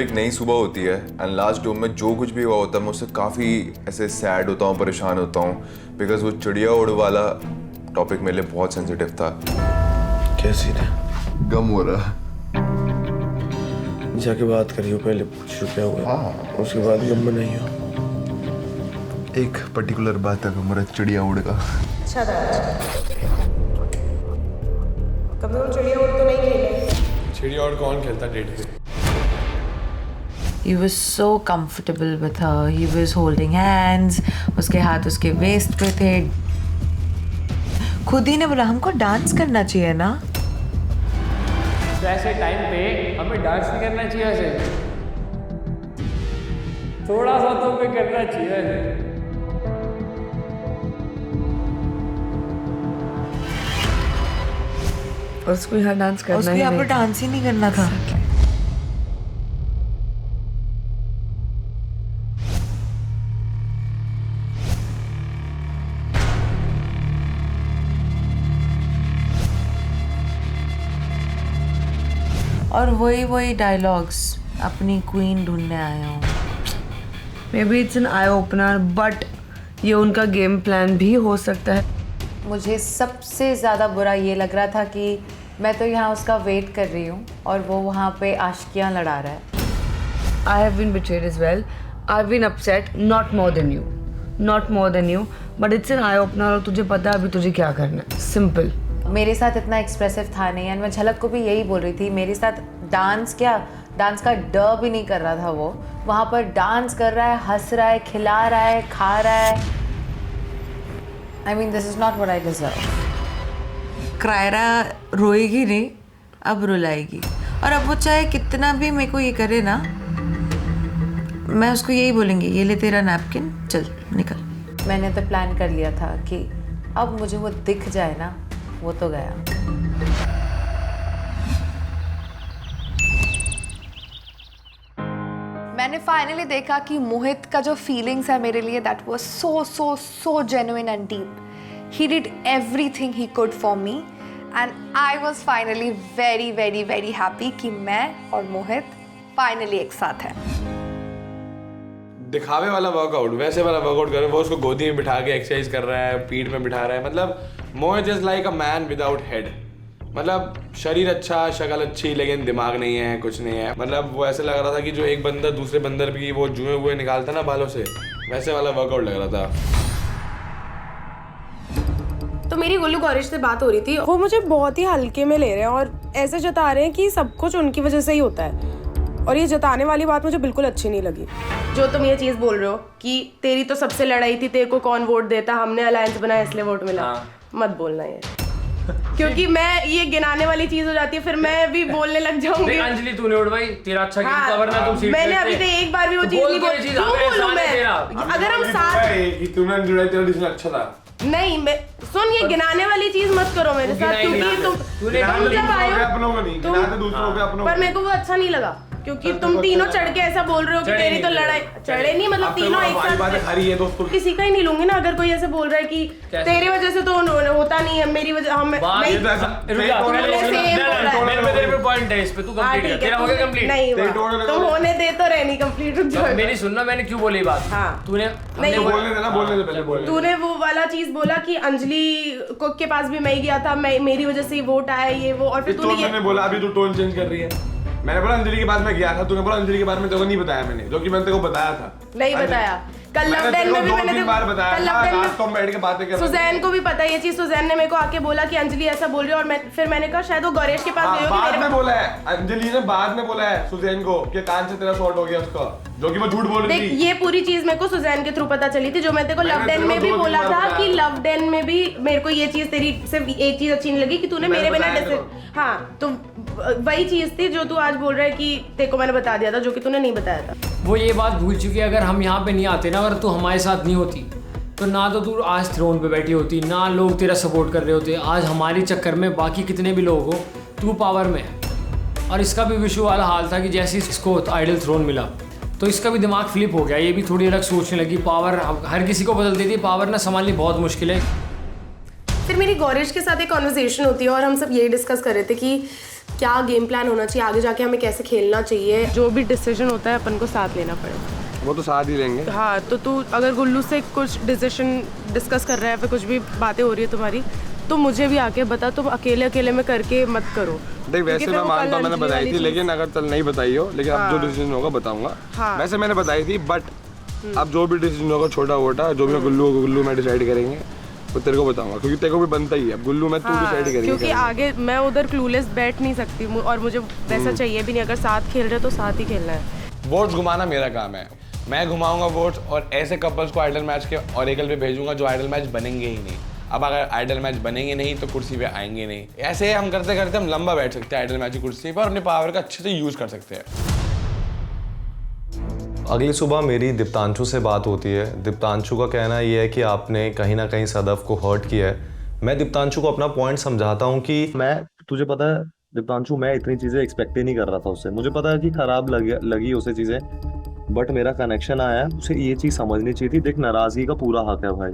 एक नई सुबह होती है एंड लास्ट डोम में जो कुछ भी हुआ होता है मैं उससे काफ़ी ऐसे सैड होता हूँ, परेशान होता हूँ बिकॉज वो चिड़िया उड़ वाला टॉपिक मेरे लिए बहुत सेंसिटिव था। कैसी है? गम हो रहा। जाके बात करियो पहले, पूछ क्या हुआ। हाँ, उसके बाद गम में नहीं हो। एक पर्टिकुलर बात है हमारा चिड़िया उड़ का। अच्छा कभी वो चिड़िया उड़ तो नहीं खेले? चिड़िया उड़ कौन खेलता डेट पे? He was so comfortable with her. He was holding hands. उसके हाथ उसके वेस्ट पे थे. खुद ही ने बोला हमको डांस करना चाहिए ना. तो ऐसे टाइम पे हमें डांस नहीं करना चाहिए ऐसे. थोड़ा सा तो हमें करना चाहिए ऐसे. उसको यहाँ डांस करना उसको ही यहाँ पर नहीं. डांस ही नहीं करना था. और वही डायलॉग्स अपनी क्वीन ढूंढने आया हूँ. May be it's an eye opener but ये उनका गेम प्लान भी हो सकता है. मुझे सबसे ज़्यादा बुरा ये लग रहा था कि मैं तो यहाँ उसका वेट कर रही हूँ और वो वहाँ पे आशिकियाँ लड़ा रहा है. I have been betrayed as well. I've been upset, not more than you. Not more than you. But it's an eye opener और तुझे पता है अभी तुझे क्या करना है. Simple. मेरे साथ इतना एक्सप्रेसिव था नहीं एंड मैं झलक को भी यही बोल रही थी. मेरे साथ डांस क्या, डांस का ड भी नहीं कर रहा था. वो वहाँ पर डांस कर रहा है, हंस रहा है, खिला रहा है, खा रहा है. I mean this is not what I deserve. क्रायरा रोएगी नहीं, अब रुलाएगी. और अब वो चाहे कितना भी मेरे को ये करे ना, मैं उसको यही बोलूँगी ये ले तेरा नैपकिन, चल निकल. मैंने तो प्लान कर लिया था कि अब मुझे वो दिख जाए ना, वो तो गया. मैंने फाइनली देखा कि मोहित का जो फीलिंग्स है मेरे लिए that was so genuine and deep. He did everything he could for me and I was finally very happy कि मैं और मोहित फाइनली एक साथ हैं. दिखावे वाला वर्कआउट, वैसे वाला वर्कआउट कर रहे हैं. वो उसको गोदी में बिठा के एक्सरसाइज कर रहा है, पीठ में बिठा रहा है. मतलब Mohit is like a man without head. मतलब शरीर अच्छा, शक्ल अच्छी, लेकिन दिमाग नहीं है, कुछ नहीं है. मतलब वो ऐसे लग रहा था कि जो एक बंदर दूसरे बंदर की वो जुए हुए निकालता ना बालों से, वैसे वाला वर्कआउट लग रहा था. तो मेरी गोलू गौरीश से बात हो रही थी. वो मुझे बहुत ही हल्के में ले रहे हैं और ऐसे जता रहे हैं कि सब कुछ उनकी वजह से ही होता है. और ये जताने वाली बात मुझे बिल्कुल अच्छी नहीं लगी. जो तुम ये चीज बोल रहे हो कि तेरी तो सबसे लड़ाई थी, तेरे को कौन वोट देता, हमने अलायंस बनाया इसलिए वोट मिला. मत बोलना ये. क्योंकि मैं ये गिनाने वाली चीज हो जाती है, फिर मैं भी बोलने लग जाऊंगी. अंजलि तूने उठवाई, तेरा अच्छा गेम था, वरना तुम सीट मैंने अभी तक एक बार भी वो चीज नहीं बोली. क्यों बोलूं मैं? अगर हम साथ कि तूने जुड़ा तेरा डिसीजन अच्छा था. नहीं, मैं सुन, ये गिनाने वाली चीज मत करो मेरे साथ. क्योंकि तुम जब आए हो पर मेरे को वो अच्छा नहीं लगा. क्योंकि तुम तीनों चढ़ के ऐसा बोल रहे हो कि तेरी तो लड़ाई चढ़े नहीं. मतलब तीनों एक साथ किसी का ही नहीं लूंगी ना. अगर कोई ऐसे बोल रहा है कि तेरी वजह से तो होता नहीं है, मेरी वजह हम पॉइंट है इस पे. तू कंप्लीट कर, तेरा हो गया कंप्लीट. नहीं तुम होने दे तो रहनी कंप्लीट. रुक जाओ, मेरी सुनना, मैंने क्यों बोली बात. हाँ, तूने नहीं बोलने देना, बोलने दे पहले बोलने. तूने वो वाला चीज बोला कि अंजलि को के पास भी मैं गया था, मेरी वजह से ही वोट आया ये वो. और फिर तूने बोला अभी तू टोन चेंज कर रही है. मैंने बोला अंजलि के पास मैं गया था, तूने बोला अंजलि के बारे में तेरे को नहीं बताया मैंने, जो कि मैंने तेरे को बताया था. नहीं बताया. कल लॉकडाउन में भी मैंने बार बताया. बैठ के बातें कर. सुजैन को भी पता है ये चीज. सुजैन ने मेरे को आके बोला कि अंजलि ऐसा बोल रही है और फिर मैंने कहा शायद वो गौरेश के पास गई होगी. बाद में बोला है अंजलि ने, बाद में बोला है सुजैन को कि कान से तेरा शॉर्ट हो गया उसका, जो कि वो झूठ बोल रही थी. ये पूरी चीज मेरे को सुजैन के थ्रू पता चली थी. जो मैं तेरे को लॉकडाउन में भी बोला था कि लॉकडाउन में भी मेरे को ये चीज तेरी सिर्फ एक चीज अच्छी नहीं लगी कि तूने मेरे बिना हाँ, तो वही चीज थी जो तू आज बोल रहा है कि तेरे को मैंने बता दिया था, जो कि तूने नहीं बताया था. वो ये बात भूल चुकी है. अगर हम यहाँ पे नहीं आते ना, अगर तू हमारे साथ नहीं होती तो ना तो तू आज थ्रोन पे बैठी होती, ना लोग तेरा सपोर्ट कर रहे होते. आज हमारे चक्कर में बाकी कितने भी लोग हो, तू पावर में है. और इसका भी विशु वाला हाल था कि जैसे इसको आइडल थ्रोन मिला तो इसका भी दिमाग फ्लिप हो गया. ये भी थोड़ी अलग सोचने लगी. पावर हर किसी को बदल देती है. पावर ना संभालनी बहुत मुश्किल है. फिर मेरी गौरेश के साथ एक कॉन्वर्सेशन होती है और हम सब यही डिस्कस कर रहे थे कि क्या गेम प्लान होना चाहिए, आगे जाके हमें कैसे खेलना चाहिए। जो भी डिसीजन होता है अपन को साथ लेना पड़ेगा। वो तो साथ ही लेंगे। हाँ, तो तू अगर गुल्लू से कुछ डिसीजन डिस्कस कर रहा है, फिर कुछ भी बातें हो रही है तुम्हारी, तो मुझे भी आके बता। तुम अकेले अकेले में करके मत करो। देख वैसे मैं मानता हूँ मैंने बताई थी, लेकिन अगर चल नहीं बताई हो, लेकिन अब जो डिसीजन होगा बताऊंगा। वैसे मैंने बताई थी, बट अब जो भी डिसीजन होगा छोटा मोटा, जो भी गुल्लू में डिसाइड करेंगे वो तेरे को बताऊंगा, क्योंकि तेरे को भी बनता ही है। अब गुल्लू में तू डिसाइड करेंगे, क्योंकि आगे मैं उधर क्लूलेस बैठ नहीं सकती और मुझे वैसा चाहिए भी नहीं। अगर साथ खेल रहे तो साथ ही खेलना है। वोट्स घुमाना मेरा काम है, मैं घुमाऊंगा वोट्स, और ऐसे कपल्स को आइडल मैच के ऑरेकल पे भेजूंगा जो आइडल मैच बनेंगे ही नहीं। अब अगर आइडल मैच बनेंगे नहीं तो कुर्सी पे आएंगे नहीं। ऐसे हम करते करते हम लंबा बैठ सकते हैं आइडल मैच की कुर्सी पर और अपने पावर का अच्छे से यूज कर सकते हैं। अगली सुबह मेरी दीप्तांशु से बात होती है। दीप्तांशु का कहना ये है कि आपने कहीं ना कहीं सदफ को हर्ट किया है। मैं दीप्तांशु को अपना पॉइंट समझाता हूँ कि मैं, तुझे पता है दीप्तांशु, मैं इतनी चीज़ें एक्सपेक्ट ही नहीं कर रहा था उससे। मुझे पता है कि खराब लगी उसे चीज़ें, बट मेरा कनेक्शन आया, उसे ये चीज़ समझनी चाहिए थी। देख, नाराज़गी का पूरा हक है भाई,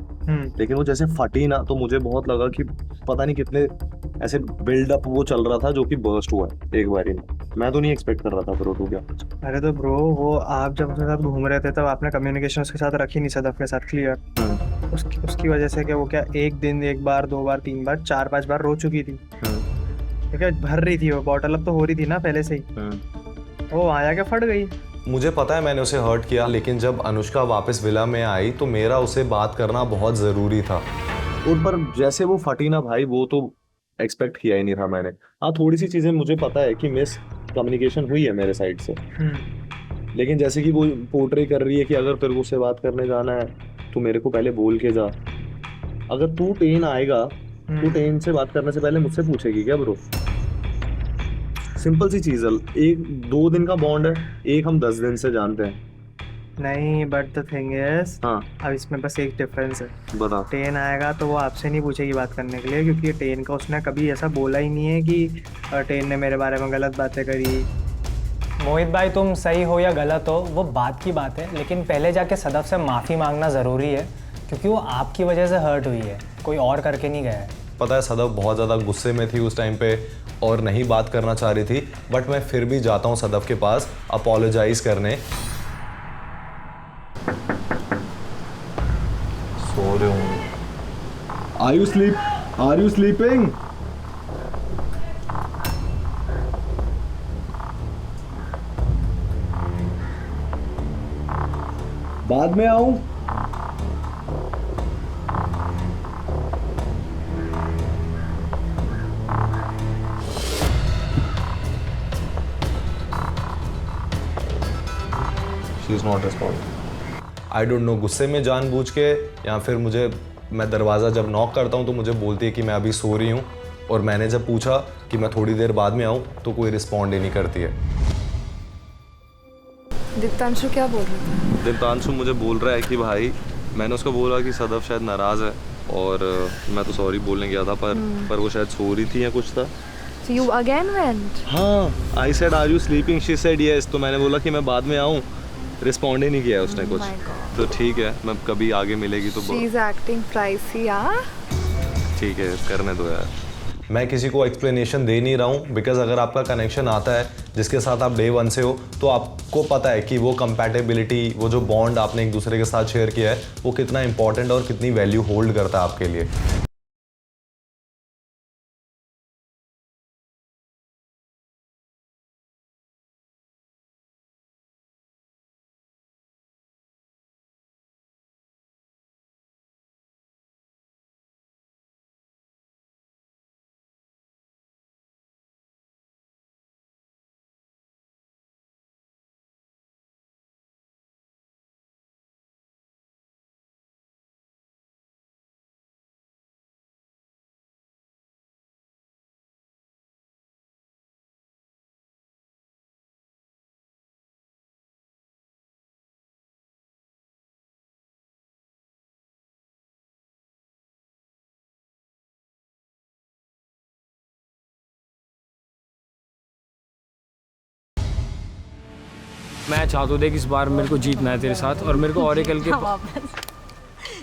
लेकिन वो जैसे फटी ना, तो मुझे बहुत लगा कि पता नहीं कितने ऐसे बिल्डअप वो चल रहा था जो कि बर्स्ट हुआ है एक बार ही। मैं तो नहीं एक्सपेक्ट कर रहा था ब्रो, क्या। अरे तो ब्रो, वो आप जब उसके साथ घूम रहे थे तब आपने कम्युनिकेशन उसके साथ रखी नहीं, सदफ के साथ क्लियर। उसकी वजह से क्या वो क्या एक दिन, एक बार, 2 बार, 3 बार, 4-5 बार रो चुकी थी। ठीक है, भर रही थी वो बॉटल, अब तो हो रही थी ना पहले से ही। वो आया के फट गई। मुझे पता है मैंने उसे हर्ट किया, लेकिन जब अनुष्का वापस विला में आई तो मेरा उसे बात करना बहुत ज़रूरी था। और पर जैसे वो फटी ना भाई, वो तो एक्सपेक्ट किया ही नहीं था मैंने। हाँ, थोड़ी सी चीज़ें मुझे पता है कि मिस कम्युनिकेशन हुई है मेरे साइड से, लेकिन जैसे कि वो पोर्ट्रे कर रही है कि अगर तेरे को उससे बात करने जाना है तो मेरे को पहले बोल के जा। अगर तू टेन आएगा, तू टेन से बात करने से पहले मुझसे पूछेगी क्या ब्रो? सिंपल सी चीज़ है। 1-2 दिन का बॉन्ड है, एक हम 10 दिन से जानते हैं। नहीं, बट द थिंग इज, हाँ, अब इसमें बस एक डिफरेंस है। बता। टेन आएगा तो वो आपसे नहीं पूछेगी बात करने के लिए, क्योंकि टेन का उसने कभी ऐसा बोला ही नहीं है कि टेन ने मेरे बारे में गलत बातें करी। मोहित भाई, तुम सही हो या गलत हो वो बात की बात है, लेकिन पहले जाके सदफ से माफ़ी मांगना ज़रूरी है, क्योंकि वो आपकी वजह से हर्ट हुई है, कोई और करके नहीं गया है। पता है सदफ बहुत ज़्यादा गुस्से में थी उस टाइम पे और नहीं बात करना चाह रही थी, बट मैं फिर भी जाता हूँ सदफ के पास अपोलोजाइज करने। सो रहे हूँ। Are you sleeping? बाद में आऊं? She is not responding. I don't know, गुस्से में जानबूझ के या फिर मैं दरवाज़ा जब नॉक करता हूँ तो मुझे बोलती है कि मैं अभी सो रही हूँ, और मैंने जब पूछा कि मैं थोड़ी देर बाद में आऊँ तो कोई रिस्पॉन्ड ही नहीं करती है। दीप्तांशु क्या बोल रहा था? दीप्तांशु मुझे बोल रहा है कि भाई, मैंने उसको बोला कि सदफ शायद नाराज़ है, और मैं तो सॉरी बोलने गया था, पर वो शायद सो रही थी या कुछ था। So you again went? हाँ, I said are you sleeping, she said yes, तो मैंने बोला कि मैं बाद में आऊँ, रिस्पॉन्ड ही नहीं किया उसने कुछ। तो ठीक है, मैं कभी आगे मिलेगी तो She's acting pricey, हाँ? ठीक है, करने दो यार। मैं किसी को एक्सप्लेनेशन दे नहीं रहा हूँ, बिकॉज अगर आपका कनेक्शन आता है जिसके साथ आप डे 1 से हो, तो आपको पता है कि वो कंपैटिबिलिटी, वो जो बॉन्ड आपने एक दूसरे के साथ शेयर किया है, वो कितना इंपॉर्टेंट और कितनी वैल्यू होल्ड करता है आपके लिए। मैं चाहता हूँ, देख इस बार मेरे को जीतना है तेरे साथ, और मेरे को ऑरेकल के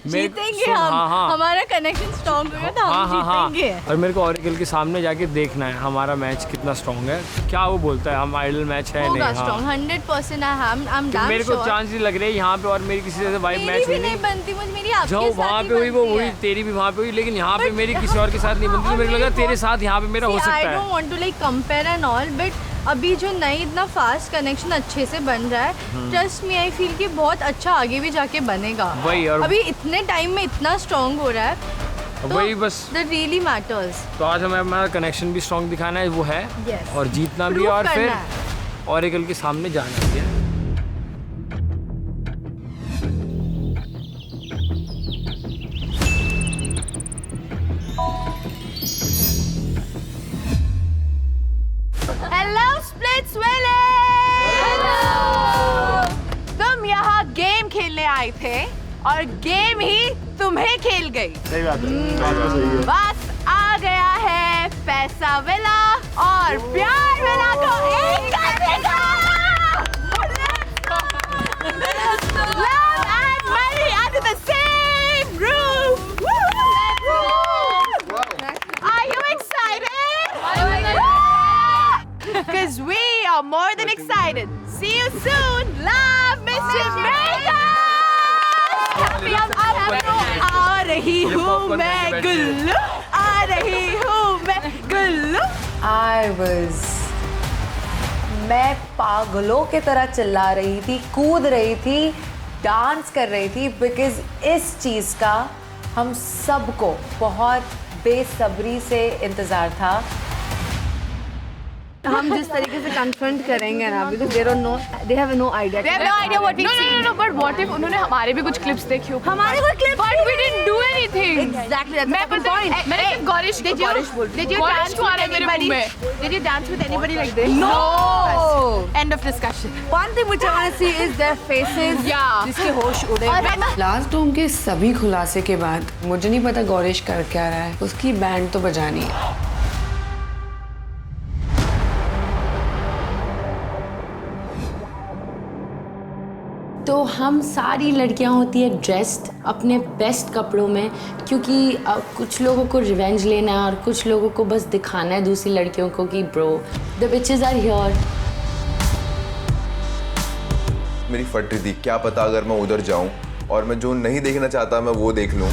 जीतेंगे हम। हमारा कनेक्शन स्ट्रॉन्ग होगा तो हम जीतेंगे। और मेरे को ऑरेकल के सामने जाके देखना है हमारा मैच कितना स्ट्रॉन्ग है, क्या वो बोलता है हम आइडल मैच है होगा नहीं। स्ट्रॉन्ग 100%। मेरे को चांस नहीं लग रही है यहाँ पे, और मेरी किसी से वाइब मैच भी नहीं बनती मुझे, मेरी आपके जो साथ वहाँ ही पे हुई वो बनती हुई, है। तेरी भी वहाँ पे हुई, लेकिन यहाँ पे मेरी किसी और के साथ नहीं बनती। तो मेरे को लगा तेरे साथ यहाँ पे मेरा हो सकता I है। don't want to like compare and all, but अभी जो नई इतना फास्ट कनेक्शन अच्छे से बन रहा है, ट्रस्ट मी आई फील कि बहुत अच्छा आगे भी जाके बनेगा। वही, और अभी इतने टाइम में इतना स्ट्रॉन्ग हो रहा है, तो वही बस that really matters। तो आज हमें हमारा कनेक्शन भी स्ट्रॉन्ग दिखाना है, वो है Yes। और जीतना भी, Prove और फिर करना है। ऑरेकल के सामने जाना भी है। हेलो स्प्लिट्स वाले। तुम यहाँ गेम खेलने आए थे और गेम ही तुम्हें खेल गई। सही बात है। वक्त आ गया है पैसा विला और प्यार विला को एक करने का। Love and money under the same roof. Are you excited? Because we are more than excited. See you soon. Love, Mr. Vegas. आ रही हूँ मैं गुल्लू, आ रही हूँ मैं गुल्लू। मैं पागलों की तरह चिल्ला रही थी, कूद रही थी, डांस कर रही थी, बिकॉज इस चीज़ का हम सबको बहुत बेसब्री से इंतज़ार था। हम जिस तरीके से कन्फ्रंट करेंगे ना, because they don't know, they have no idea। They have no idea what we've seen. No, but what if उन्होंने हमारे भी कुछ clips देखी हो? हमारे कोई clip But we didn't do anything. Exactly, that's मैं the पता point। है, मैंने Gaurish Did you dance with anybody? Did you dance with anybody like this? No। End of discussion. One thing which I want to see is their faces, Yeah। जिसके होश उड़े। Last डोम के सभी खुलासे के बाद मुझे नहीं पता गौरिश कर क्या रहा है, उसकी बैंड तो बजानी है। तो हम सारी लड़कियां होती है ड्रेस्ड अपने बेस्ट कपड़ों में, क्योंकि कुछ लोगों को रिवेंज लेना है और कुछ लोगों को बस दिखाना है दूसरी लड़कियों को कि bro the bitches are here. मेरी फट रही थी, क्या पता अगर मैं उधर जाऊं और मैं जो नहीं देखना चाहता मैं वो देख लूं।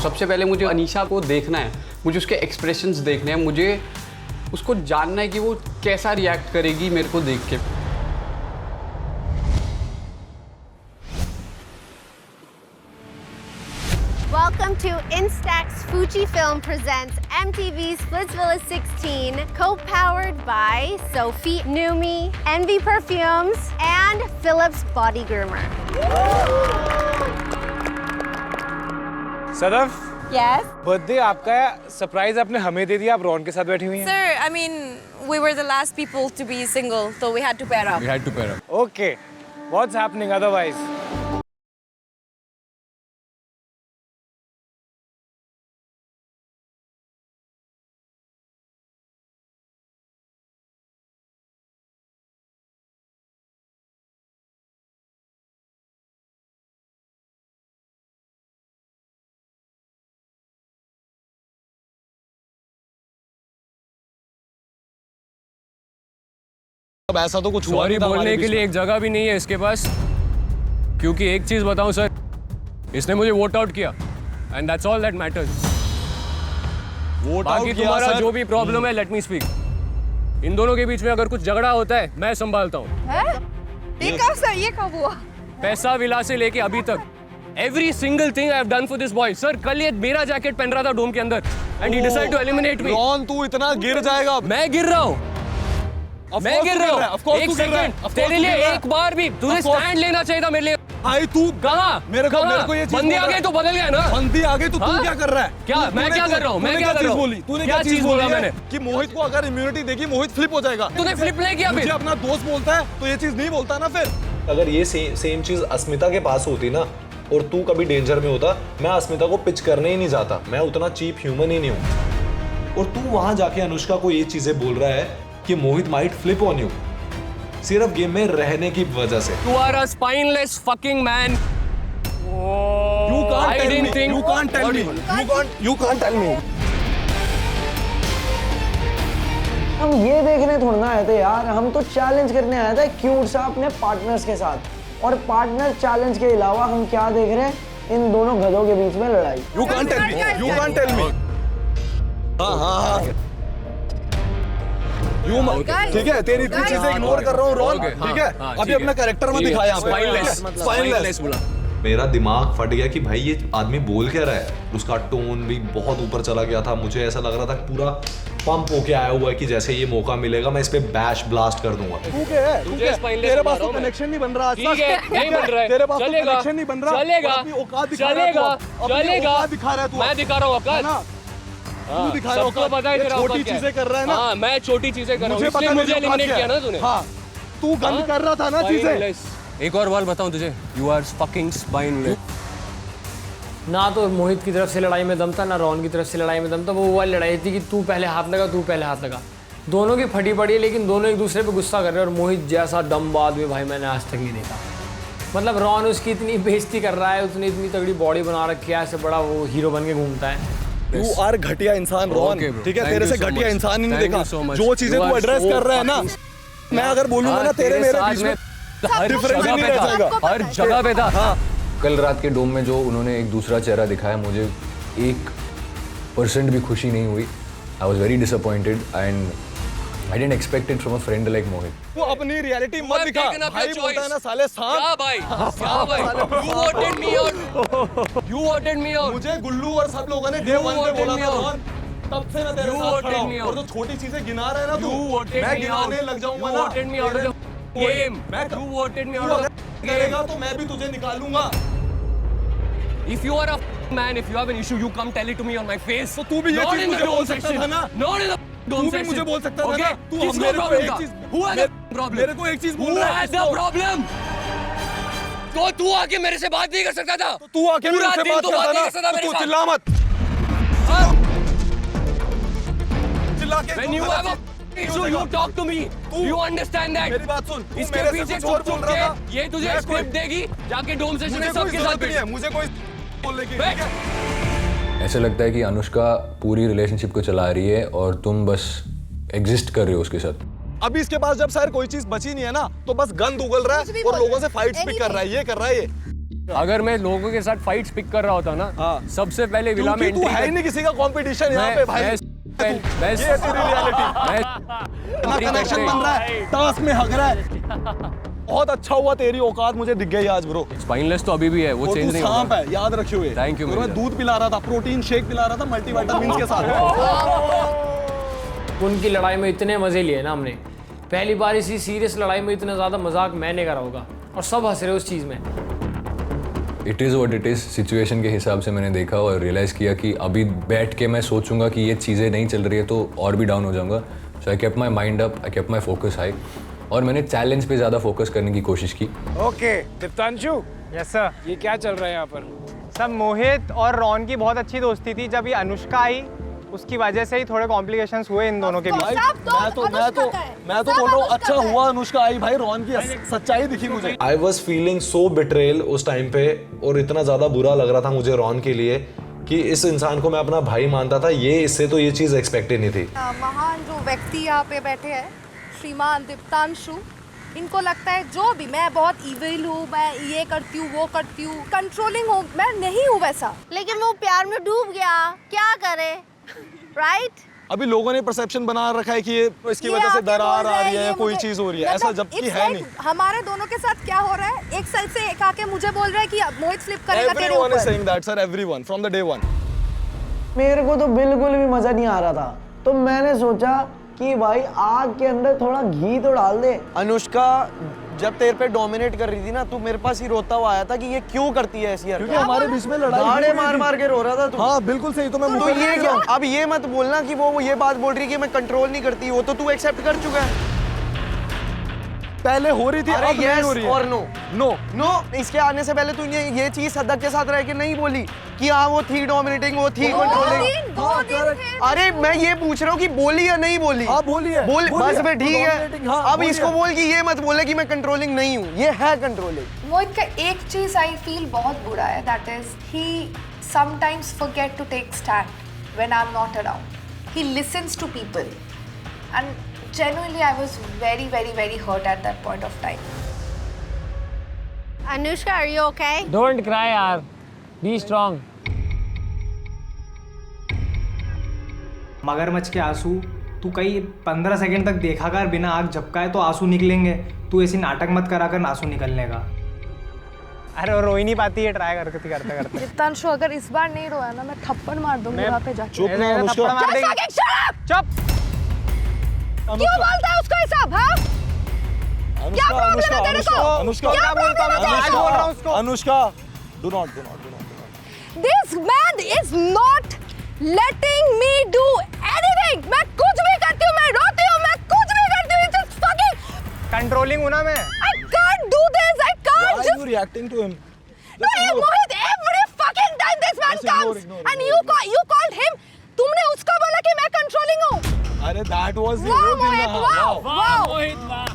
सबसे पहले मुझे अनीशा को देखना है, मुझे उसके एक्सप्रेशंस देखने हैं, मुझे उसको जानना है कि वो कैसा रिएक्ट करेगी मेरे को देख के। Welcome to Instax Fujifilm presents MTV's Splitsvilla 16, co-powered by Sophie Numi, Envy Perfumes, and Philips Body Groomer. Sadaf, Yes? Birthday आपका सरप्राइज आपने हमें दे दिया, आप रॉन के साथ बैठी हुई हैं। Sir, I mean, we were the last people to be single, so we had to pair up. We had to pair up. Okay, what's happening otherwise? अब ऐसा तो कुछ हुआ सॉरी नहीं था बोलने हमारे के बीच लिए में। एक जगह भी नहीं है इसके पास, क्योंकि एक चीज बताऊं सर, इसने मुझे वोट आउट किया and that's all that matters. Vote बाकी आउट किया तुम्हारा सर। जो भी प्रॉब्लम है, लेट मी स्पीक। इन दोनों के बीच में अगर कुछ झगड़ा होता है मैं संभालता हूँ। ये कब हुआ? पैसा विला से लेके अभी तक every single thing I have done for this boy. Sir कल ये मेरा जैकेट पहन रहा था डोम के अंदर and he decide to eliminate me. Ron तू इतना गिर जाएगा। मैं गिर रहा हूँ, मैं गिर रहा हूँ। एक सेकंड, तेरे लिए एक बार भी तुझे स्टैंड लेना चाहिए था मेरे लिए। भाई तू कहाँ? मेरे को ये चीज बंदी बोल आ रहा गई है। तो बदल गया ना। बंदी आ गई तो हाँ? तू क्या कर रहा है? क्या मैं क्या कर रहा हूँ? मैं क्या कर रहा हूँ? तूने क्या चीज बोला बोली है मैंने? कि मोहित को अगर इम्यूनिटी देगी मोहित फ्लिप हो जाएगा। तूने फ्लिप नहीं किया मुझे फिर? अपना दोस्त बोलता है तो ये चीज नहीं बोलता ना फिर। अगर ये सेम चीज अस्मिता के पास होती ना और तू कभी डेंजर में होता, मैं अस्मिता को पिच करने ही नहीं जाता। मैं उतना चीप ह्यूमन ही नहीं हूँ। और तू वहां जाके अनुष्का को ये चीजें बोल रहा है कि मोहित माइट फ्लिप ऑन यू सिर्फ गेम में रहने की वजह से। You are a spineless fucking man. You can't I tell didn't me. think- You can't tell me. You can't tell me. हम ये देखने थोड़ा ना आए थे यार, हम तो चैलेंज करने आए थे क्यूट सा अपने पार्टनर्स के साथ। और पार्टनर चैलेंज के अलावा हम क्या देख रहे हैं, इन दोनों गधों के बीच में लड़ाई। You can't tell me. You can't tell me. हाँ। ठीक है, तेरी इतनी चीजें इग्नोर कर रहा हूँ रॉन, ठीक है? अभी अपना कैरेक्टर में दिखाया यहाँ पे। Spineless बोला। मेरा दिमाग फट गया कि भाई ये आदमी बोल क्या रहा है। उसका टोन भी बहुत ऊपर चला गया था। मुझे ऐसा लग रहा था पूरा पंप होके आया हुआ है कि जैसे ये मौका मिलेगा मैं इस पे बैश ब्लास्ट कर दूंगा। तेरे पास तो कनेक्शन नहीं बन रहा आज तक। नहीं बन रहा है। तेरे पास तो चलेगा। कनेक्शन नहीं बन रहा। चलेगा। अपनी औकात दिखा रहा है तू। अपनी औकात दिखा रहा है तू। मैं दिखा रहा हूँ औकात। तू दिखा रहा है सबको औकात। पता है ये तेरा छोटी औकात क्या है। चीजें कर रहा है ना। हाँ, मैं छोटी चीजें कर रहा हूँ, मुझे इसलिए पता मुझे नहीं औकात एलिमिनेट क्या किया है। ना तूने। हाँ, तू गंद कर रहा था ना चीजें। Spineless। एक और बार बताऊं तुझे, यू आर फकिंग स्पाइनलेस। ना तो मोहित की तरफ से लड़ाई में दम था, ना रॉन की तरफ से लड़ाई में दम था। वो वाली लड़ाई थी कि तू पहले हाथ लगा, तू पहले हाथ लगा। दोनों की फटी पड़ी है, लेकिन दोनों एक दूसरे पे गुस्सा कर रहे हैं। और मोहित जैसा डमबाज भी भाई मैंने आज तक नहीं देखा। मतलब रॉन उसकी इतनी बेइज्जती कर रहा है, उसने इतनी तगड़ी बॉडी बना रखी है, ऐसे बड़ा वो हीरो बन के घूमता है। तू आर घटिया इंसान रॉन, ठीक है? तेरे से घटिया इंसान ही नहीं देखा। जो चीजें तू एड्रेस कर रहा है ना, मैं अगर बोलूंगा ना तेरे मेरे बीच में डिफरेंस ही नहीं रह जाएगा। हर जगह पे था। हाँ, कल रात के डोम में जो उन्होंने एक दूसरा चेहरा दिखाया, मुझे 1% भी खुशी नहीं हुई। I was very disappointed and I didn't expect it from a friend like Mohit. तू अपनी रियलिटी मत दिखा। भाई बोलता है ना साले सांप। क्या भाई? क्या भाई? You voted me out. You voted me out. मुझे गुल्लू और सब लोगों ने डे 1 पे बोला था रॉन, तब से मैं तेरे साथ खड़ा हूं। और तो छोटी चीजें गिना रहा है ना तू, मैं गिनाने लग जाऊंगा ना। You voted me out of the game. You voted me out of the करेगा तो मैं भी तुझे निकालूंगा। If you are a man, if you have an issue, you come tell it to me on my face. तो तू भी ये चीज मुझे बोल सकता था ना। Not in the तू dome भी section. मुझे बोल सकता था ना। तू किसको मेरे को problem एक था? चीज Who had the problem? मेरे को एक चीज बोल Who रहा है। had the problem? तो तू आके मेरे से बात नहीं कर सकता था। तू आके मेरे से बात करता ना, तो तू चिल्ला मत। चिल्ला के When you have a issue, you talk to me. You understand that? मेरी बात सुन। तू इसके मेरे से पीछे कुछ और छुप बोल रहा था। ये तुझे मैं स्क्रिप्ट कोई- देगी, जाके डोम सेशन में मुझे कोई सबके साथ जरूरत नहीं बैठ। है, मुझे कोई बोलने की। ठीक है? ऐसा लगता है कि अनुष्का पूरी रिलेशनशिप को चला रही है और तुम बस एग्जिस्ट कर रहे हो उसके साथ। अभी इसके पास जब शायद कोई चीज बची नहीं है ना, तो बस गंद उगल रहा है और लोगों से फाइट्स पिक कर रहा है, ये कर रहा है ये। अगर मैं लोगों के साथ फाइट्स पिक कर रहा होता ना, सबसे पहले विला में क्योंकि तू है ही नहीं किसी का कंपटीशन यहाँ पे भाई। ये तेरी रियलिटी। ना कनेक्शन बन रहा है, टास्क में हग रहा है। बहुत अच्छा हुआ तेरी औकात मुझे दिख गई आज ब्रो। स्पाइनलेस तो अभी भी है, वो चेंज नहीं होगा। सांप है, याद रखियो ये। Thank you, मैं दूध पिला रहा था, प्रोटीन शेक पिला रहा था मल्टीविटामिन्स के साथ। उनकी लड़ाई में इतने मजे लिए ना हमने, पहली बार इसी सीरियस लड़ाई में इतना ज़्यादा मजाक मैंने करा होगा। और सब हंस रहे उस चीज़ में। It is what it is. Situation के हिसाब से मैंने देखा और रियलाइज़ किया कि अभी बैठ के मैं सोचूंगा कि ये चीज़ें नहीं चल रही है तो और भी डाउन हो जाऊंगा। So I kept my mind up, I kept my focus high और मैंने चैलेंज पे ज़्यादा फोकस करने की कोशिश की। ओके दीप्तांशु। Yes sir. ये क्या चल रहा है यहाँ पर? सब मोहित और रॉन की बहुत अच्छी दोस्ती थी। जब ये अनुष्का आई उसकी वजह से ही थोड़े कॉम्प्लिकेशंस हुए इन दोनों के बीच। मैं तो बोल रहा हूँ अच्छा हुआ अनुष्का आई भाई, रॉन की सच्चाई दिखी मुझे। I was feeling so betrayal उस टाइम पे और इतना ज़्यादा बुरा लग रहा था मुझे रॉन के लिए कि इस इंसान को मैं अपना भाई मानता था, ये इससे तो ये चीज़ एक्सपेक्ट ही नहीं थी। महान जो व्यक्ति यहाँ पे बैठे हैं, श्रीमान दीप्तांशु, इनको लगता है जो भी मैं बहुत इविल हूँ, मैं ये करती हूँ वो करती हूँ, कंट्रोलिंग हूँ, मैं नहीं हूँ वैसा। लेकिन वो प्यार में डूब गया, क्या करे? राइट? अभी लोगों ने परसेप्शन बना रखा है कि ये इसकी वजह से दरार आ रही है, कोई चीज हो रही है, ऐसा जबकि है नहीं। हमारे दोनों के साथ क्या हो रहा है, एक साइड से एक आके मुझे बोल रहा है कि मोहित फ्लिप करेगा तेरे Everyone is ऊपर। saying that, sir, everyone from the day one. मेरे को तो बिल्कुल भी मजा नहीं आ रहा था, तो मैंने सोचा कि भाई आग के अंदर थोड़ा घी तो डाल दे। अनुष्का जब तेरे पे डोमिनेट कर रही थी ना, तू मेरे पास ही रोता हुआ आया था कि ये क्यों करती है ऐसी हरकत। क्योंकि हमारे बीच में लड़ाई गाड़े मार मार के रो रहा था तू। हाँ बिल्कुल सही। तो मैं तो ये क्या, अब ये मत बोलना कि वो ये बात बोल रही है कि मैं कंट्रोल नहीं करती, वो तो तू एक्सेप्ट कर चुका है। पहले हो रही थी, अरे अब नहीं हो yes रही है। और no? नो नो, इसके आने से पहले तूने ये चीज सदक के साथ रह के नहीं बोली कि हाँ वो थी डोमिनेटिंग, वो थी कंट्रोलिंग। अरे मैं ये पूछ रहा हूँ कि बोली या नहीं बोली? हाँ बोली है। बोल बस में ठीक है। dominating, हाँ, अब बोली इसको है। बोल कि ये मत बोले कि मैं कंट्रोलिंग नहीं हूँ, ये है कंट्रोलिंग। मोहित का एक चीज आई फील बहुत बुरा है, that is he sometimes forget to take stand when I am not around. He listens to people and genuinely I was very hurt at that point of time. Anushka, are you okay? Don't cry यार, B strong. मगरमच्छ के आंसू तू कई 15 second तक देखा कर, बिना आग झपकाए तो आंसू निकलेंगे। तू ऐसी नाटक मत करा कर आंसू निकलने का। अरे वो रो ही नहीं पाती है ट्राई करते करते। दिप्तांशु अगर इस बार नहीं रोया ना, मैं थप्पड़ मार दूंगी वहाँ पे जाके। चुप ना अनुष्का। चुप। क्यों बोलता है उसको ऐसा? हाँ? क्या प्रॉब्लम है तेरे को? अनुष्का क्या प्रॉब्लम है तेरे को? बोल रहा हूँ उसको। Anushka, do not. This man is not letting me do anything. मैं कुछ भी करती हूँ, मैं रोती हूँ, मैं कुछ भी करती हूँ, just fucking. कंट्रोलिंग हूँ ना मैं। I can't do this. I can't Why just. are you reacting to him? No, Mohit, every fucking time this man Just comes ignore, and you called him. तुमने उसको बोला कि मैं कंट्रोलिंग हूँ। अरे that was the Wow, whole thing Mohit, ना। wow.